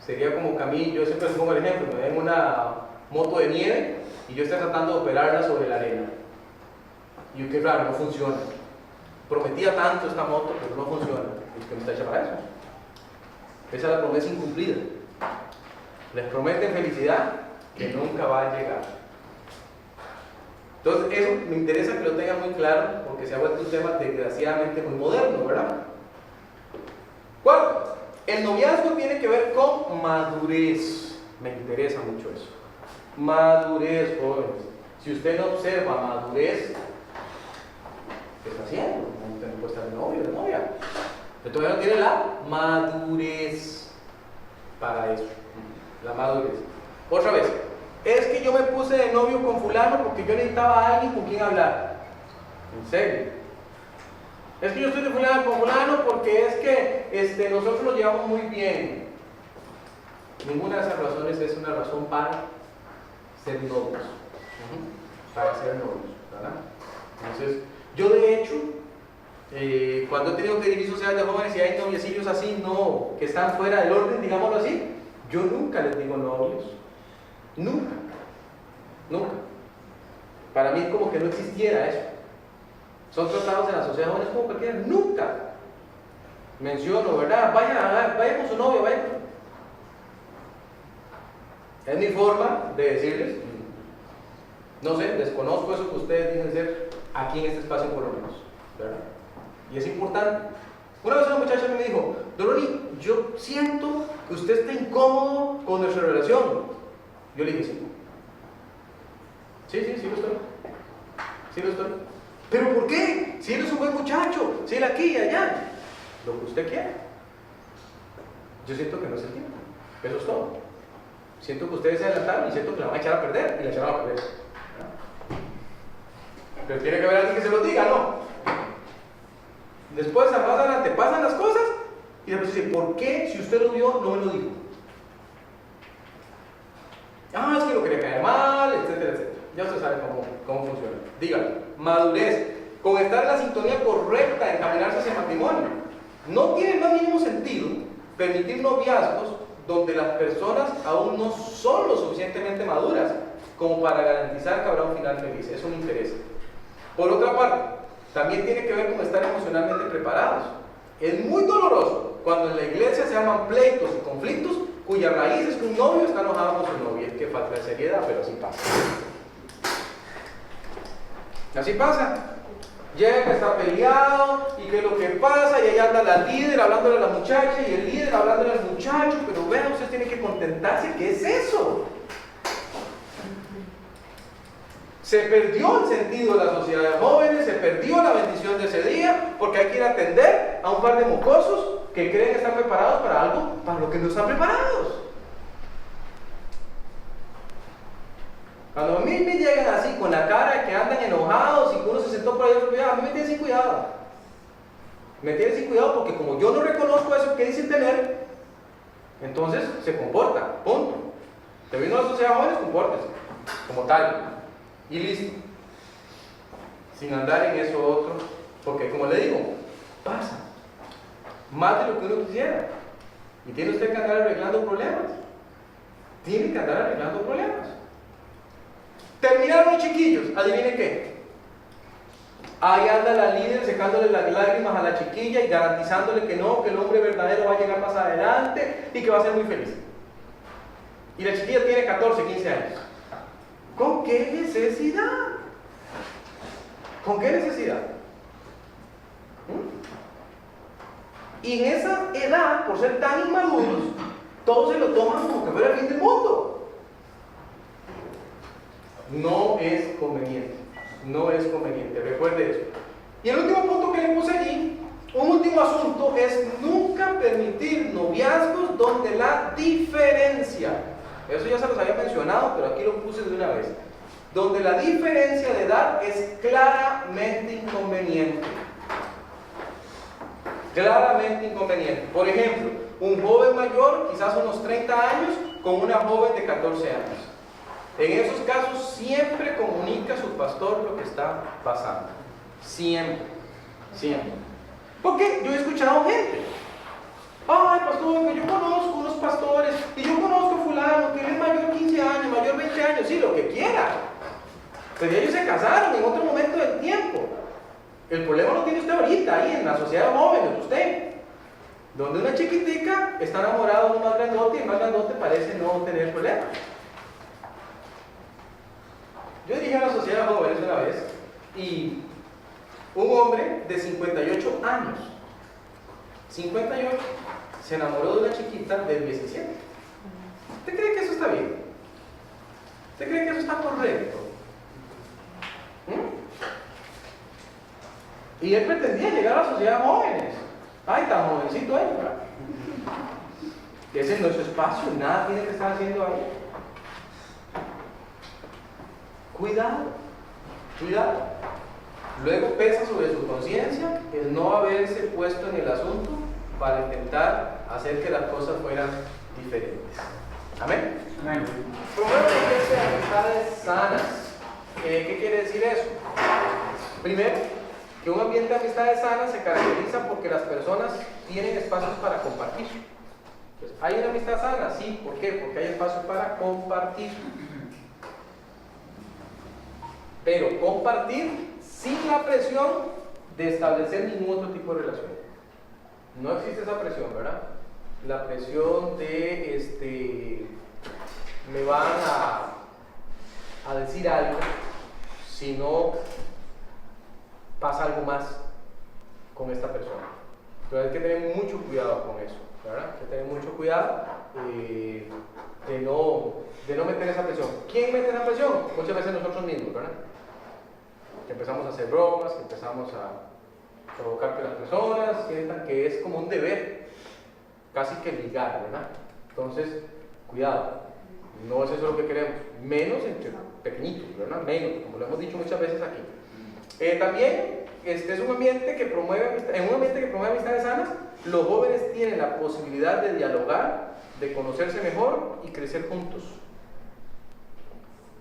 A: Sería como Camille, yo siempre les pongo el ejemplo, me den una moto de nieve y yo estoy tratando de operarla sobre la arena. Y yo, qué raro, no funciona. Prometía tanto esta moto, pero no funciona. Es que no está hecha para eso. Esa es la promesa incumplida. Les prometen felicidad que nunca va a llegar. Entonces, eso me interesa que lo tengan muy claro porque se ha vuelto un tema desgraciadamente muy moderno, ¿verdad? Cuarto, el noviazgo tiene que ver con madurez. Me interesa mucho eso. Madurez, jóvenes. Si usted no observa madurez, ¿qué está haciendo? Usted no puede estar de novio o de novia. Pero todavía no tiene la madurez para eso. La madurez. Otra vez, es que yo me puse de novio con fulano porque yo necesitaba a alguien con quien hablar. ¿En serio? Es que yo estoy de fulano con fulano porque es que nosotros nos llevamos muy bien. Ninguna de esas razones es una razón para ser novios. Para ser novios, ¿verdad? Entonces, yo de hecho, cuando he tenido que dirigir sociedades de jóvenes y hay noviecillos así, no, que están fuera del orden, digámoslo así, yo nunca les digo novios. Nunca. Nunca. Para mí como que no existiera eso. Son tratados en la sociedad de jóvenes como cualquiera. Nunca menciono, ¿verdad? Vaya con su novio, vaya con... Es mi forma de decirles, no sé, desconozco eso que ustedes dicen ser aquí en este espacio por lo menos, ¿verdad? Y es importante. Una vez una muchacha me dijo, Doroni, yo siento que usted está incómodo con nuestra relación. Yo le dije, sí. Sí lo estoy. Sí lo estoy. ¿Pero por qué? Si él es un buen muchacho, si él aquí y allá. Lo que usted quiera. Yo siento que no es el tiempo. Eso es todo. Siento que ustedes se adelantaron y siento que la van a echar a perder y la echaron a perder. Pero tiene que haber alguien que se lo diga, ¿no? Después, más adelante, pasan las cosas y después dice, ¿por qué si usted lo vio no me lo dijo? Ah, es que lo quería caer mal, etcétera, etcétera. Ya usted sabe cómo funciona. Dígalo, madurez, con estar en la sintonía correcta, encaminarse hacia el matrimonio. No tiene el más mínimo sentido permitir noviazgos donde las personas aún no son lo suficientemente maduras como para garantizar que habrá un final feliz. Eso me interesa. Por otra parte, también tiene que ver con estar emocionalmente preparados. Es muy doloroso cuando en la iglesia se arman pleitos y conflictos cuya raíz es que un novio está enojado con su novia. Que falta de seriedad, pero así pasa. Así pasa. Llega, está peleado, y qué es lo que pasa, y ahí anda la líder hablándole a la muchacha, y el líder hablándole al muchacho, pero vean, usted tiene que contentarse, ¿qué es eso? Se perdió el sentido de la sociedad de jóvenes, se perdió la bendición de ese día, porque hay que ir a atender a un par de mocosos que creen que están preparados para algo, para lo que no están preparados. Cuando a mí me llegan así con la cara de que andan enojados y que uno se sentó por ahí otro cuidado, a mí me tienen sin cuidado. Me tienen sin cuidado porque como yo no reconozco eso que dicen tener, entonces se comporta, punto. Te vino a la sociedad de jóvenes, compórtese, como tal. Y listo. Sin andar en eso otro, porque como le digo, pasa. Más de lo que uno quisiera. Y tiene usted que andar arreglando problemas. Tiene que andar arreglando problemas. Terminaron los chiquillos, adivinen qué. Ahí anda la líder secándole las lágrimas a la chiquilla y garantizándole que no, que el hombre verdadero va a llegar más adelante y que va a ser muy feliz. Y la chiquilla tiene 14, 15 años. ¿Con qué necesidad? ¿Con qué necesidad? Y en esa edad, por ser tan inmaduros, todos se lo toman como que fuera el fin del mundo. No es conveniente. No es conveniente, recuerde eso. Y el último punto que le puse allí, un último asunto, es nunca permitir noviazgos donde la diferencia, eso ya se los había mencionado, pero aquí lo puse de una vez, donde la diferencia de edad es claramente inconveniente. Claramente inconveniente. Por ejemplo, un joven mayor, quizás unos 30 años, con una joven de 14 años. En esos casos siempre comunica a su pastor lo que está pasando. Siempre. Siempre. Porque yo he escuchado gente. Ay, pastor, que yo conozco unos pastores y yo conozco a fulano que él es mayor 15 años, mayor 20 años, sí, lo que quiera. Pero ellos se casaron en otro momento del tiempo. El problema lo tiene usted ahorita, ahí en la sociedad de jóvenes, usted. Donde una chiquitica está enamorada de un más grandote y el más grandote parece no tener problemas. Yo dirigí a la sociedad de jóvenes una vez y un hombre de 58 años, 58, se enamoró de una chiquita de 17. ¿Usted cree que eso está bien? ¿Usted cree que eso está correcto? Y él pretendía llegar a la sociedad de jóvenes. Ay, tan jovencito ahí, ¿verdad? Ese no es su espacio, nada tiene que estar haciendo ahí. Cuidado, cuidado. Luego pesa sobre su conciencia el no haberse puesto en el asunto para intentar hacer que las cosas fueran diferentes. Amén.
B: Amén.
A: Promueve la iglesia de amistades sanas. ¿Qué quiere decir eso? Primero, que un ambiente de amistades sanas se caracteriza porque las personas tienen espacios para compartir. Entonces, ¿hay una amistad sana? Sí. ¿Por qué? Porque hay espacios para compartir. Pero compartir sin la presión de establecer ningún otro tipo de relación. No existe esa presión, ¿verdad? La presión de me van a decir algo si no pasa algo más con esta persona. Entonces hay que tener mucho cuidado con eso, ¿verdad? Hay que tener mucho cuidado de no meter esa presión. ¿Quién mete esa presión? Muchas veces nosotros mismos, ¿verdad? Que empezamos a hacer bromas, que empezamos a provocar que las personas sientan que es como un deber, casi que ligar, ¿verdad? Entonces, cuidado, no es eso lo que queremos, menos entre pequeñitos, ¿verdad? Menos, como lo hemos dicho muchas veces aquí. También, es un ambiente que promueve, en un ambiente que promueve amistades sanas, los jóvenes tienen la posibilidad de dialogar, de conocerse mejor y crecer juntos.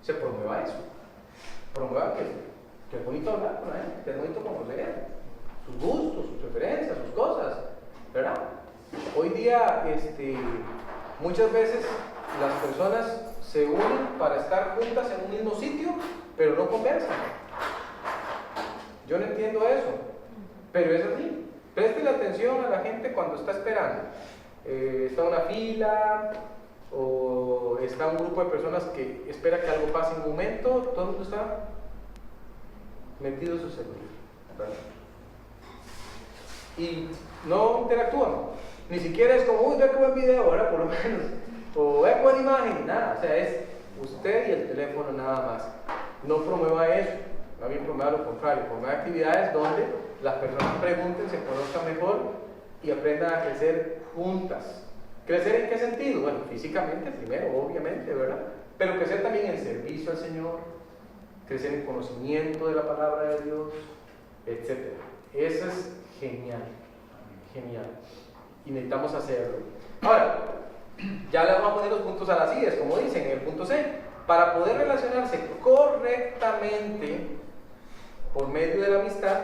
A: Se promueva eso, promueva que es bonito hablar con la gente, que es bonito conocer sus gustos, sus preferencias, sus cosas, ¿verdad? Hoy día, muchas veces las personas se unen para estar juntas en un mismo sitio, pero no conversan. Yo no entiendo eso, pero es así. Presten atención a la gente cuando está esperando. Está una fila o está un grupo de personas que espera que algo pase en un momento, todo el mundo está metido en su celular, ¿verdad? Y no interactúan, ni siquiera es como, uy, ve qué buen video, ahora por lo menos, o ve qué buena imagen, nada, o sea, es usted y el teléfono nada más. No promueva eso, más bien promueva lo contrario, promueva actividades donde las personas pregunten, se conozcan mejor y aprendan a crecer juntas. ¿Crecer en qué sentido? Bueno, físicamente primero, obviamente, ¿verdad? Pero crecer también en servicio al Señor, crecer en conocimiento de la palabra de Dios, etc. Eso es genial, genial. Y necesitamos hacerlo. Ahora, ya le vamos a poner los puntos a las IES, como dicen en el punto C. Para poder relacionarse correctamente por medio de la amistad,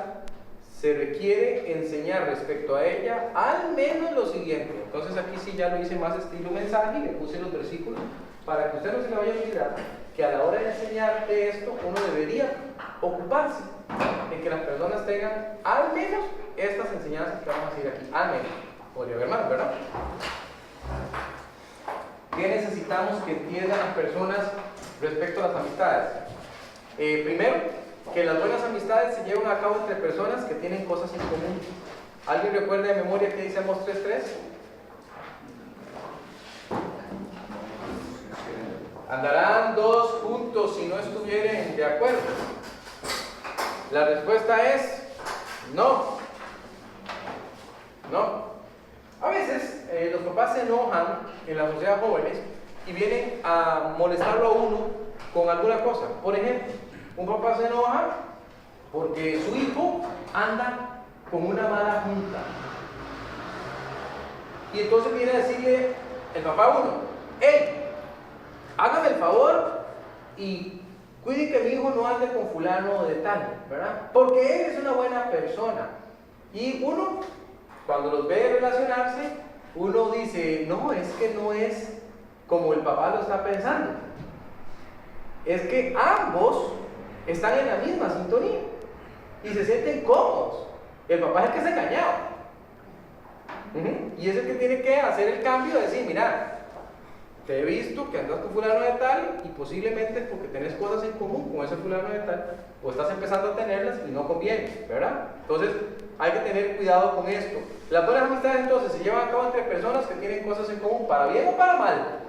A: se requiere enseñar respecto a ella al menos lo siguiente. Entonces aquí sí ya lo hice más estilo mensaje y le puse los versículos para que usted no se le vaya a olvidar que a la hora de enseñarte esto, uno debería ocuparse en que las personas tengan al menos estas enseñanzas que vamos a decir aquí. Al menos. Podría haber más, ¿verdad? ¿Qué necesitamos que entiendan las personas respecto a las amistades? Primero, que las buenas amistades se llevan a cabo entre personas que tienen cosas en común. ¿Alguien recuerda de memoria qué dice Amós 3:3? Andarán dos juntos si no estuvieren de acuerdo. La respuesta es no. No. A veces los papás se enojan en la sociedad jóvenes y vienen a molestarlo a uno con alguna cosa. Por ejemplo, un papá se enoja porque su hijo anda con una mala junta. Y entonces viene a decirle el papá a uno: hey, hágame el favor y cuide que mi hijo no ande con fulano de tal, ¿verdad? Porque él es una buena persona. Y uno, cuando los ve relacionarse, uno dice, no, es que no es como el papá lo está pensando. Es que ambos están en la misma sintonía y se sienten cómodos. El papá es el que se engañaba. Y es el que tiene que hacer el cambio de decir, mira, te he visto que andas con fulano de tal y posiblemente porque tenés cosas en común con ese fulano de tal, o estás empezando a tenerlas y no conviene, ¿verdad? Entonces hay que tener cuidado con esto. Las buenas amistades entonces se llevan a cabo entre personas que tienen cosas en común, para bien o para mal.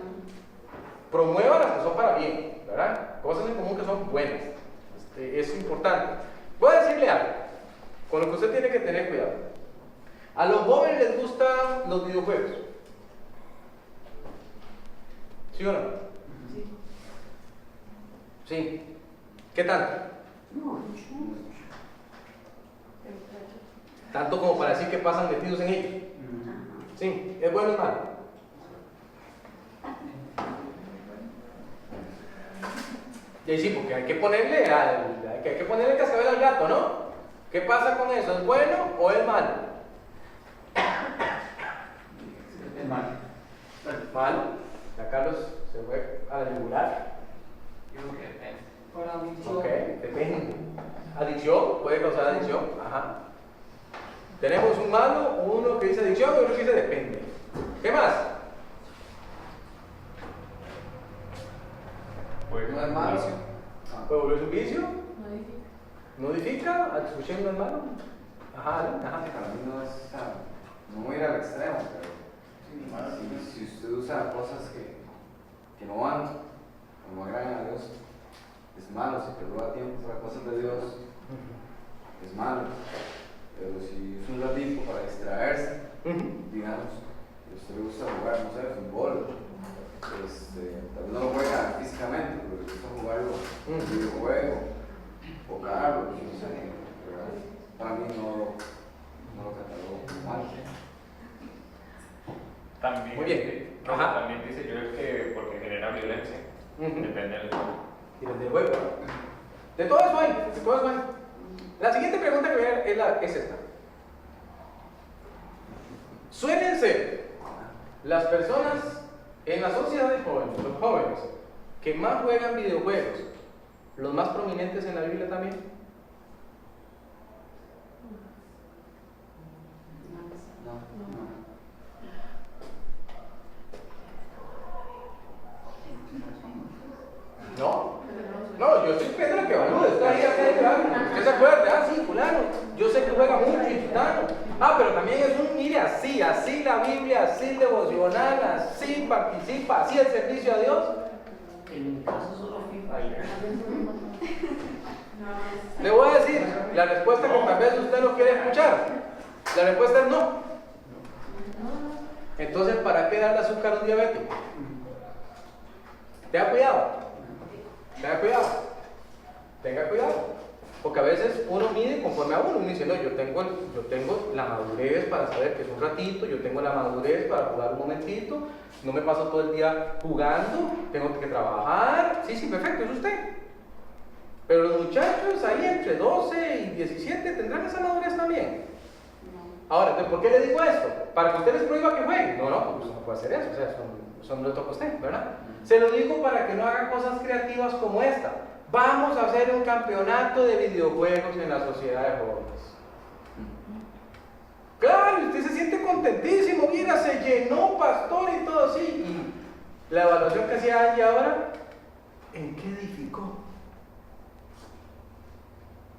A: Promueva las que son para bien, ¿verdad? Cosas en común que son buenas. Es importante. Voy a decirle algo con lo que usted tiene que tener cuidado. A los jóvenes les gustan los videojuegos. ¿Sí o no? Sí. ¿Qué tanto? Tanto como para decir que pasan metidos en ellos. Sí. ¿Es bueno o es malo? Y sí, porque hay que ponerle cascabel al gato, ¿no? ¿Qué pasa con eso? ¿Es bueno o es malo?
D: Es malo.
A: Malo. Ya Carlos se fue a la yugular.
B: Yo creo que depende.
A: Ok, depende. Adicción, puede causar adicción. Ajá. Tenemos un malo, uno que dice adicción y otro que dice depende. ¿Qué más?
B: Pues no es malo.
A: ¿Puede volverse un vicio? ¿Nodifica? ¿Escuché no es malo? Ajá, ajá.
E: Para mí no es, o sea, no voy a ir al extremo, pero si usted usa cosas que no van, como agradan a Dios, es malo. Si te roba tiempo para cosas de Dios, es malo. Pero si usa un ratito para distraerse, digamos, si usted le gusta jugar, no sé, fútbol, tal vez no lo juega físicamente, pero le gusta jugarlo en videojuego, o carros, no sé, pero para mí no lo catalogo como mal.
B: También,
A: Muy bien.
B: Rosa
A: Ajá.
B: también dice yo creo que porque genera violencia. Depende del juego.
A: Y desde luego. De todo eso hay, de todo eso hay. La siguiente pregunta que voy a ver es esta. Suelen ser las personas en la sociedad de jóvenes, los jóvenes, que más juegan videojuegos, los más prominentes en la Biblia también. No. No, yo estoy pidiendo que evalúe. Está ahí acá detrás. Usted se acuerda, sí, fulano. Yo sé que juega mucho y fulano. Pero también es un, mire, así la Biblia, así el devocional, así participa, así el servicio a Dios.
B: En mi caso solo FIFA y
A: Le voy a decir la respuesta que tal vez usted no quiere escuchar. La respuesta es no. Entonces, ¿para qué darle azúcar a un diabético? Tenga cuidado. Tenga cuidado. Porque a veces uno mide conforme a uno dice, no, yo tengo la madurez para saber que es un ratito, yo tengo la madurez para jugar un momentito, no me paso todo el día jugando, tengo que trabajar. Sí, perfecto, es usted. Pero los muchachos ahí entre 12 y 17 tendrán esa madurez también. Ahora, entonces, ¿por qué le digo esto? ¿Para que usted les prohíba que jueguen? No, pues no puede hacer eso, o sea, eso no le toca a usted, ¿verdad? Se lo digo para que no haga cosas creativas como esta. Vamos a hacer un campeonato de videojuegos en la sociedad de jóvenes. Claro, usted se siente contentísimo, mira, se llenó, pastor y todo así. Y la evaluación que hacía Angie ahora, ¿en qué edificó?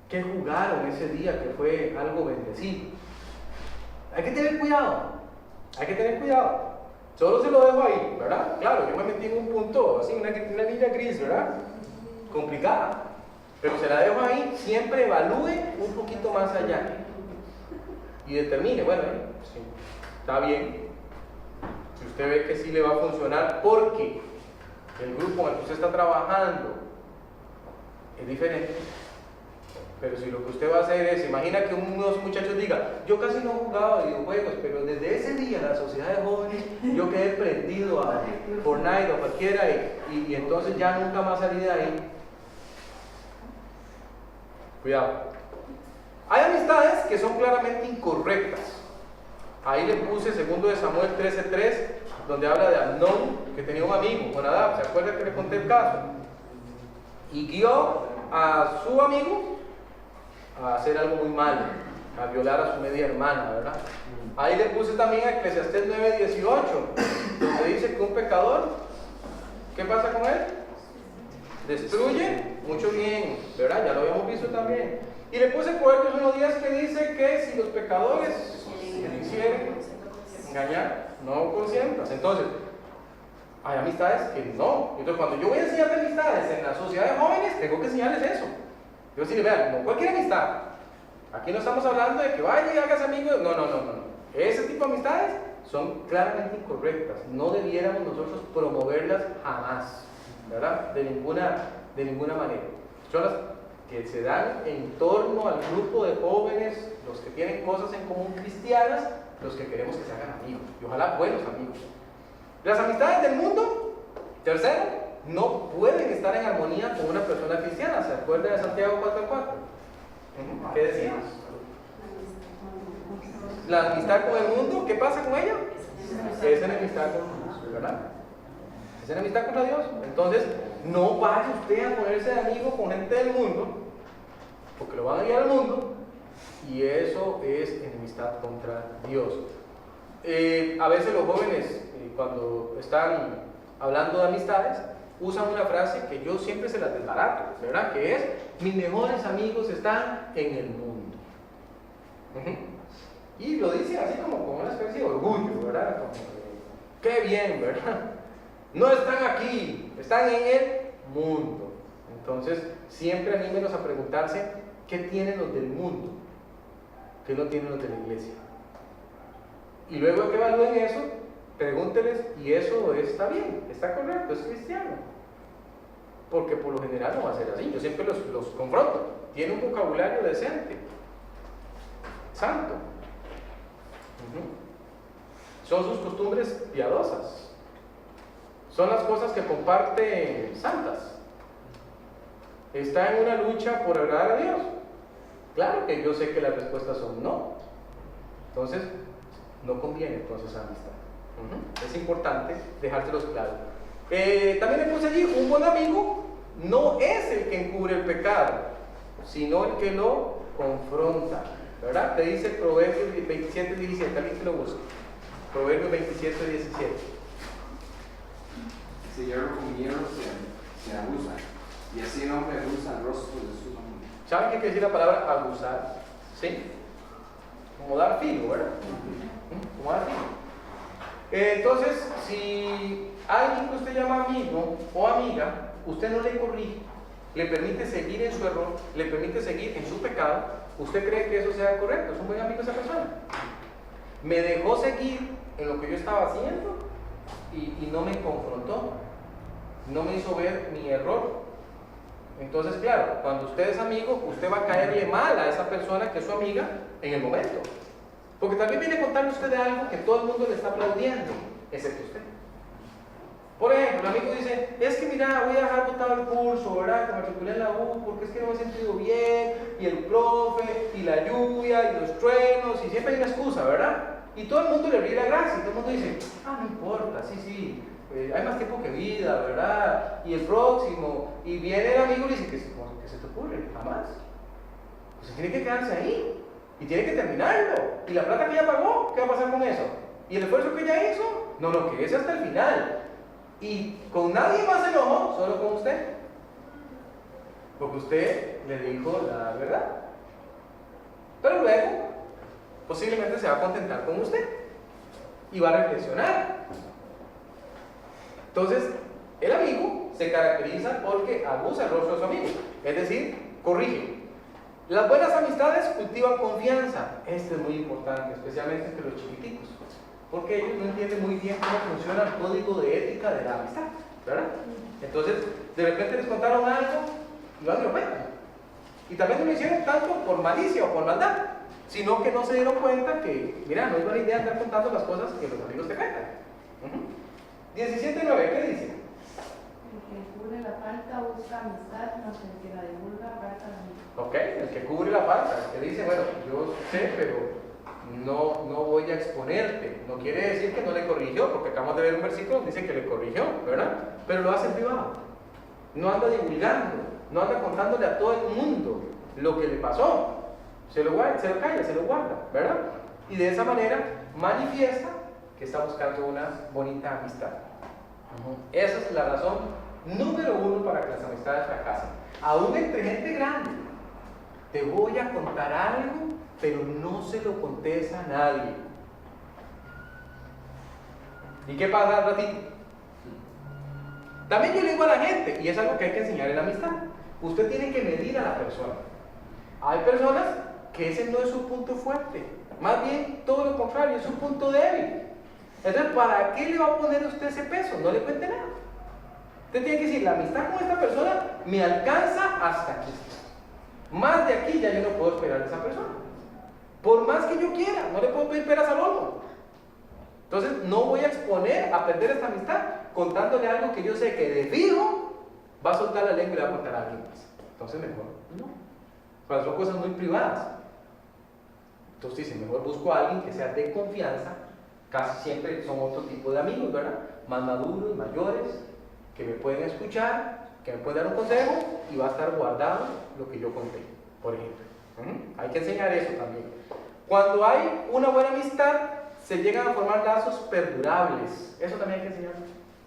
A: ¿Qué jugaron ese día que fue algo bendecido? Hay que tener cuidado. Solo se lo dejo ahí, ¿verdad? Claro, yo me metí en un punto, así, una línea gris, ¿verdad? Complicada. Pero se la dejo ahí, siempre evalúe un poquito más allá. Y determine, bueno, sí, está bien. Si usted ve que sí le va a funcionar, porque el grupo en el que usted está trabajando es diferente. Pero si lo que usted va a hacer es, imagina que unos muchachos digan, yo casi no jugaba videojuegos, pero desde ese día en la sociedad de jóvenes yo quedé prendido a Fortnite o cualquiera y entonces ya nunca más salí de ahí. Cuidado. Hay amistades que son claramente incorrectas. Ahí le puse 2 Samuel 13:3, donde habla de Amnón, que tenía un amigo, Jonadab, ¿se acuerda que le conté el caso? Y guió a su amigo a hacer algo muy malo, a violar a su media hermana, ¿verdad? Ahí le puse también a Eclesiastés 9:18, donde dice que un pecador, ¿qué pasa con él? Destruye mucho bien, ¿verdad? Ya lo habíamos visto también. Y le puse Proverbios 1:10 que dice que si los pecadores quisieren engañar, no consientas. Entonces, hay amistades que no. Entonces, cuando yo voy a enseñar amistades en la sociedad de jóvenes, tengo que enseñarles eso. Yo decirle, vean, no cualquier amistad. Aquí no estamos hablando de que vaya y hagas amigos. No. Ese tipo de amistades son claramente incorrectas. No debiéramos nosotros promoverlas jamás, ¿verdad? De ninguna manera. Son las que se dan en torno al grupo de jóvenes, los que tienen cosas en común cristianas, los que queremos que se hagan amigos, y ojalá buenos amigos. Las amistades del mundo, tercero, no pueden estar en armonía con una persona cristiana. ¿Se acuerda de Santiago 4:4? ¿Qué decíamos? La amistad con el mundo, ¿qué pasa con ella? Es enemistad con Dios, ¿verdad? Es enemistad contra Dios. Entonces, no vaya usted a ponerse de amigo con gente del mundo, porque lo van a guiar al mundo, y eso es enemistad contra Dios. A veces los jóvenes, cuando están hablando de amistades, usan una frase que yo siempre se las desbarato, ¿verdad? Que es: mis mejores amigos están en el mundo. Y lo dice así como con una especie de orgullo, ¿verdad? Como, qué bien, ¿verdad? No están aquí, están en el mundo. Entonces, siempre anímenos a preguntarse: ¿qué tienen los del mundo? ¿Qué no tienen los de la iglesia? Y luego que evalúen eso, pregúnteles: ¿y eso está bien? ¿Está correcto? ¿Es cristiano? Porque por lo general no va a ser así. Yo siempre los confronto. Tiene un vocabulario decente, santo. Son sus costumbres piadosas. Son las cosas que comparte santas. ¿Está en una lucha por agradar a Dios? Claro que yo sé que las respuestas son no. Entonces, no conviene entonces esa amistad. Es importante dejárselos claro. También le puse allí: un buen amigo no es el que encubre el pecado, sino el que lo confronta, ¿verdad? Te dice Proverbios 27:17, alguien que lo busque. Proverbios 27:17.
E: Si hierro con hierro se abusa, y así el hombre abusa el rostro de su hombre.
A: ¿Saben qué quiere decir la palabra abusar? ¿Sí? Como dar filo, ¿verdad? Como dar filo. Entonces, si alguien que usted llama amigo o amiga, usted no le corrige, le permite seguir en su error, le permite seguir en su pecado, ¿usted cree que eso sea correcto? ¿Es un buen amigo esa persona? Me dejó seguir en lo que yo estaba haciendo y no me confrontó, no me hizo ver mi error. Entonces, claro, cuando usted es amigo, usted va a caerle mal a esa persona que es su amiga en el momento. Porque también viene a contarle usted de algo que todo el mundo le está aplaudiendo, excepto usted. Por ejemplo, el amigo dice: es que mira, voy a dejar botado el curso, ¿verdad? Que me matriculé en la U porque es que no me he sentido bien, y el profe, y la lluvia, y los truenos, y siempre hay una excusa, ¿verdad? Y todo el mundo le ríe la gracia, y todo el mundo dice: no importa, sí, hay más tiempo que vida, ¿verdad? Y el próximo, y viene el amigo y dice: ¿qué se te ocurre? Jamás. Pues tiene que quedarse ahí, y tiene que terminarlo, y la plata que ya pagó, ¿qué va a pasar con eso? Y el esfuerzo que ya hizo, no, que es hasta el final. Y con nadie más se enojó, solo con usted, porque usted le dijo la verdad. Pero luego, posiblemente se va a contentar con usted y va a reflexionar. Entonces, el amigo se caracteriza porque abusa el rostro de su amigo, es decir, corrige. Las buenas amistades cultivan confianza. Esto es muy importante, especialmente entre los chiquiticos, porque ellos no entienden muy bien cómo funciona el código de ética de la amistad, ¿verdad? Entonces, de repente les contaron algo y no se lo cuentan. Y también no lo hicieron tanto por malicia o por maldad, sino que no se dieron cuenta que, mira, no es buena idea andar contando las cosas que los amigos te cuentan. 17:9, ¿qué dice?
C: El que cubre la falta busca amistad, mas el que la divulga aparta la amistad.
A: Ok, el que cubre la falta, el que dice: bueno, yo sé, pero no voy a exponerte. No quiere decir que no le corrigió, porque acabamos de ver un versículo que dice que le corrigió, ¿verdad? Pero lo hace en privado. No anda divulgando, no anda contándole a todo el mundo lo que le pasó. Se lo calla, se lo guarda, ¿verdad? Y de esa manera manifiesta que está buscando una bonita amistad. Esa es la razón número 1 para que las amistades fracasen. Aún entre gente grande, te voy a contar algo, pero no se lo contes a nadie. ¿Y qué pasa al ratito? También yo le digo a la gente, y es algo que hay que enseñar en la amistad: usted tiene que medir a la persona. Hay personas que ese no es su punto fuerte, más bien todo lo contrario, es su punto débil. Entonces, ¿para qué le va a poner usted ese peso? No le cuente nada. Usted tiene que decir, la amistad con esta persona me alcanza hasta aquí. Más de aquí ya yo no puedo esperar a esa persona. Por más que yo quiera, no le puedo pedir peras al olmo. Entonces, no voy a exponer a perder esta amistad contándole algo que yo sé que de fijo va a soltar la lengua y le va a contar a alguien más. Entonces, mejor no. Cuando son cosas muy privadas. Entonces, dice, mejor busco a alguien que sea de confianza. Casi siempre son otro tipo de amigos, ¿verdad? Más maduros, mayores, que me pueden escuchar, que me pueden dar un consejo y va a estar guardado lo que yo conté, por ejemplo. Hay que enseñar eso también. Cuando hay una buena amistad, se llegan a formar lazos perdurables. Eso también hay que enseñar.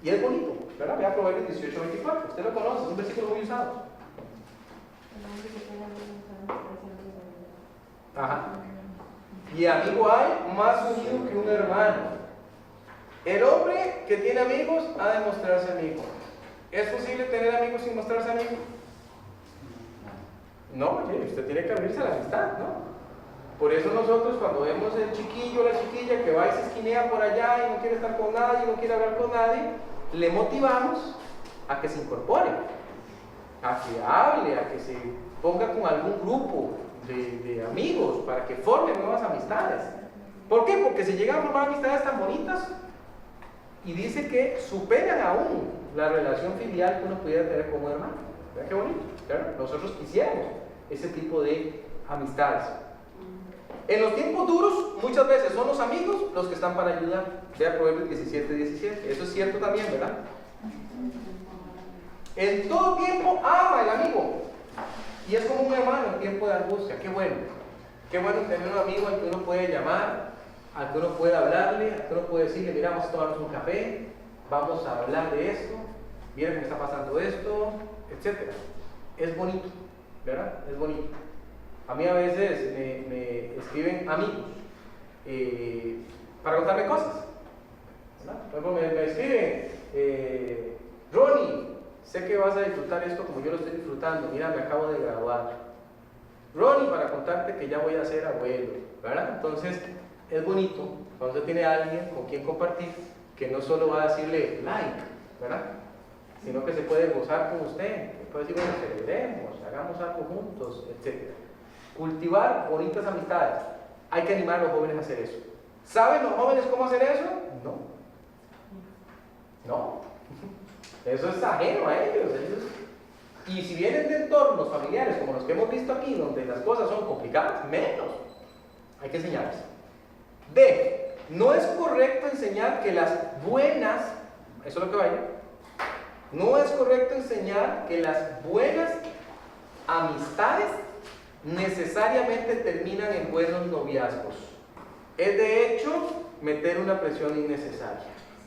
A: Y es bonito, ¿verdad? Vea Proverbios 18:24. Usted lo conoce, es un versículo muy usado. Ajá. Y amigo hay más unido que un hermano. El hombre que tiene amigos ha de mostrarse amigo. ¿Es posible tener amigos sin mostrarse amigo? No, oye, usted tiene que abrirse a la amistad, ¿no? Por eso nosotros cuando vemos el chiquillo o la chiquilla que va y se esquinea por allá y no quiere estar con nadie, no quiere hablar con nadie, le motivamos a que se incorpore, a que hable, a que se ponga con algún grupo de amigos para que formen nuevas amistades. ¿Por qué? Porque se llegan a formar amistades tan bonitas y dice que superan aún la relación filial que uno pudiera tener como hermano. ¿Vean qué bonito? ¿Claro? Nosotros quisiéramos ese tipo de amistades. En los tiempos duros, muchas veces son los amigos los que están para ayudar. Vea Proverbios 17:17. Eso es cierto también, ¿verdad? En todo tiempo ama el amigo. Y es como un hermano en tiempo de angustia. Qué bueno. Qué bueno tener un amigo al que uno puede llamar, al que uno puede hablarle, al que uno puede decirle, mira, vamos a tomarnos un café, vamos a hablar de esto, mira que me está pasando esto, etc. Es bonito, ¿verdad? Es bonito. A mí a veces me escriben amigos para contarme cosas, ¿verdad? Por ejemplo, me escriben, Ronnie, sé que vas a disfrutar esto como yo lo estoy disfrutando, mira, me acabo de graduar. Ronnie, para contarte que ya voy a ser abuelo, ¿verdad? Entonces, es bonito cuando usted tiene a alguien con quien compartir, que no solo va a decirle like, ¿verdad? Sino que se puede gozar con usted, que puede decir, bueno, celebremos, hagamos algo juntos, etc. Cultivar bonitas amistades. Hay que animar a los jóvenes a hacer eso. ¿Saben los jóvenes cómo hacer eso? No. No. Eso es ajeno a ellos. Y si vienen de entornos familiares como los que hemos visto aquí, donde las cosas son complicadas, menos. Hay que enseñarles. D. No es correcto enseñar que las buenas, eso es lo que vaya, no es correcto enseñar que las buenas amistades necesariamente terminan en buenos noviazgos. Es de hecho meter una presión innecesaria.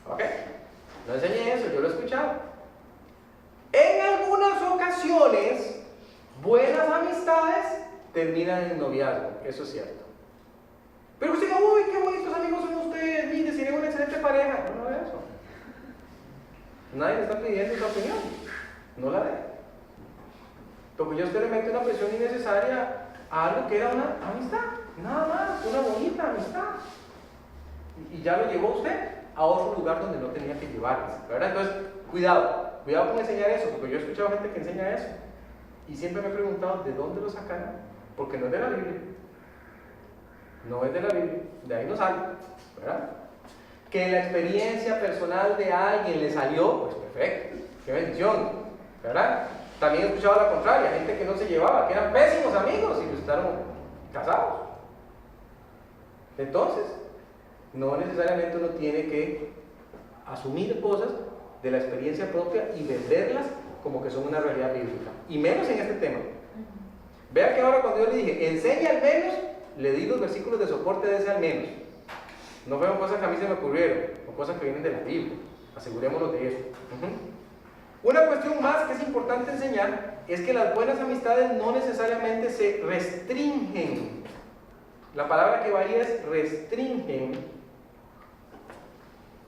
A: ¿Ok? No enseñé eso, yo lo he escuchado. En algunas ocasiones, buenas amistades terminan en noviazgo, eso es cierto. Pero usted diga, uy, qué bonitos amigos son ustedes, mire, serían una excelente pareja. No es eso. Nadie le está pidiendo esa opinión. No la dé. Porque yo a usted le mete una presión innecesaria a algo que era una amistad. Nada más, una bonita amistad. Y ya lo llevó usted a otro lugar donde no tenía que llevarles, ¿verdad? Entonces, cuidado con enseñar eso, porque yo he escuchado gente que enseña eso. Y siempre me he preguntado, ¿de dónde lo sacaron? Porque no es de la Biblia. No es de la Biblia, de ahí no sale, ¿verdad? Que la experiencia personal de alguien le salió, pues perfecto, qué bendición, ¿verdad? También he escuchado la contraria, gente que no se llevaba, que eran pésimos amigos y resultaron casados. Entonces, no necesariamente uno tiene que asumir cosas de la experiencia propia y venderlas como que son una realidad bíblica, y menos en este tema. Vea que ahora cuando yo le dije, enseña al menos, le di los versículos de soporte de ese al menos. No fueron cosas que a mí se me ocurrieron, o cosas que vienen de la Biblia. Asegurémonos de eso. Una cuestión más que es importante enseñar es que las buenas amistades no necesariamente se restringen. La palabra que va ahí es restringen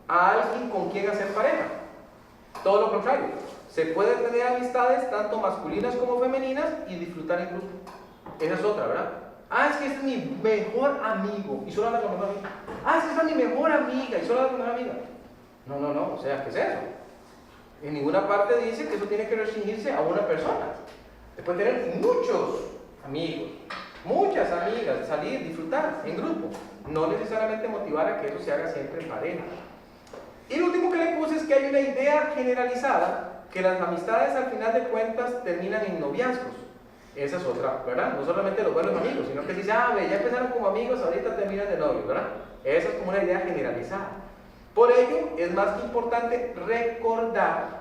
A: a alguien con quien hacer pareja. Todo lo contrario. Se pueden tener amistades tanto masculinas como femeninas y disfrutar en grupo. Esa es otra, ¿verdad? Ah, es que este es mi mejor amigo y solo anda con mi mejor amiga. Ah, es que esta es mi mejor amiga y solo anda con mi mejor amiga. No, o sea, ¿qué es eso? En ninguna parte dice que eso tiene que restringirse a una persona. Se pueden tener muchos amigos, muchas amigas, salir, disfrutar en grupo. No necesariamente motivar a que eso se haga siempre en pareja. Y lo último que le puse es que hay una idea generalizada que las amistades al final de cuentas terminan en noviazgos. Esa es otra, ¿verdad? No solamente los buenos amigos, sino que dice, ah, ya empezaron como amigos, ahorita terminan de novios, ¿verdad? Esa es como una idea generalizada. Por ello, es más que importante recordar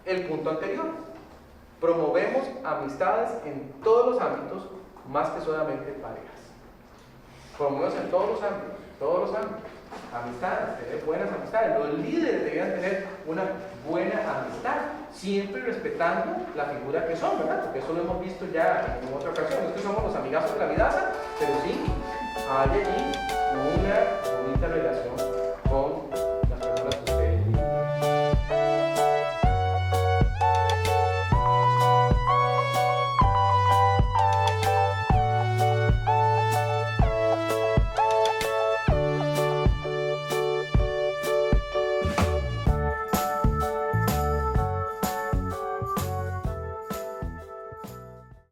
A: el punto anterior. Promovemos amistades en todos los ámbitos, más que solamente parejas. Promovemos en todos los ámbitos. Amistades, tener buenas amistades. Los líderes deberían tener una buena amistad, siempre respetando la figura que son, ¿verdad? Porque eso lo hemos visto ya en otra ocasión. No es que somos los amigazos de la vidaza, pero sí hay allí una bonita relación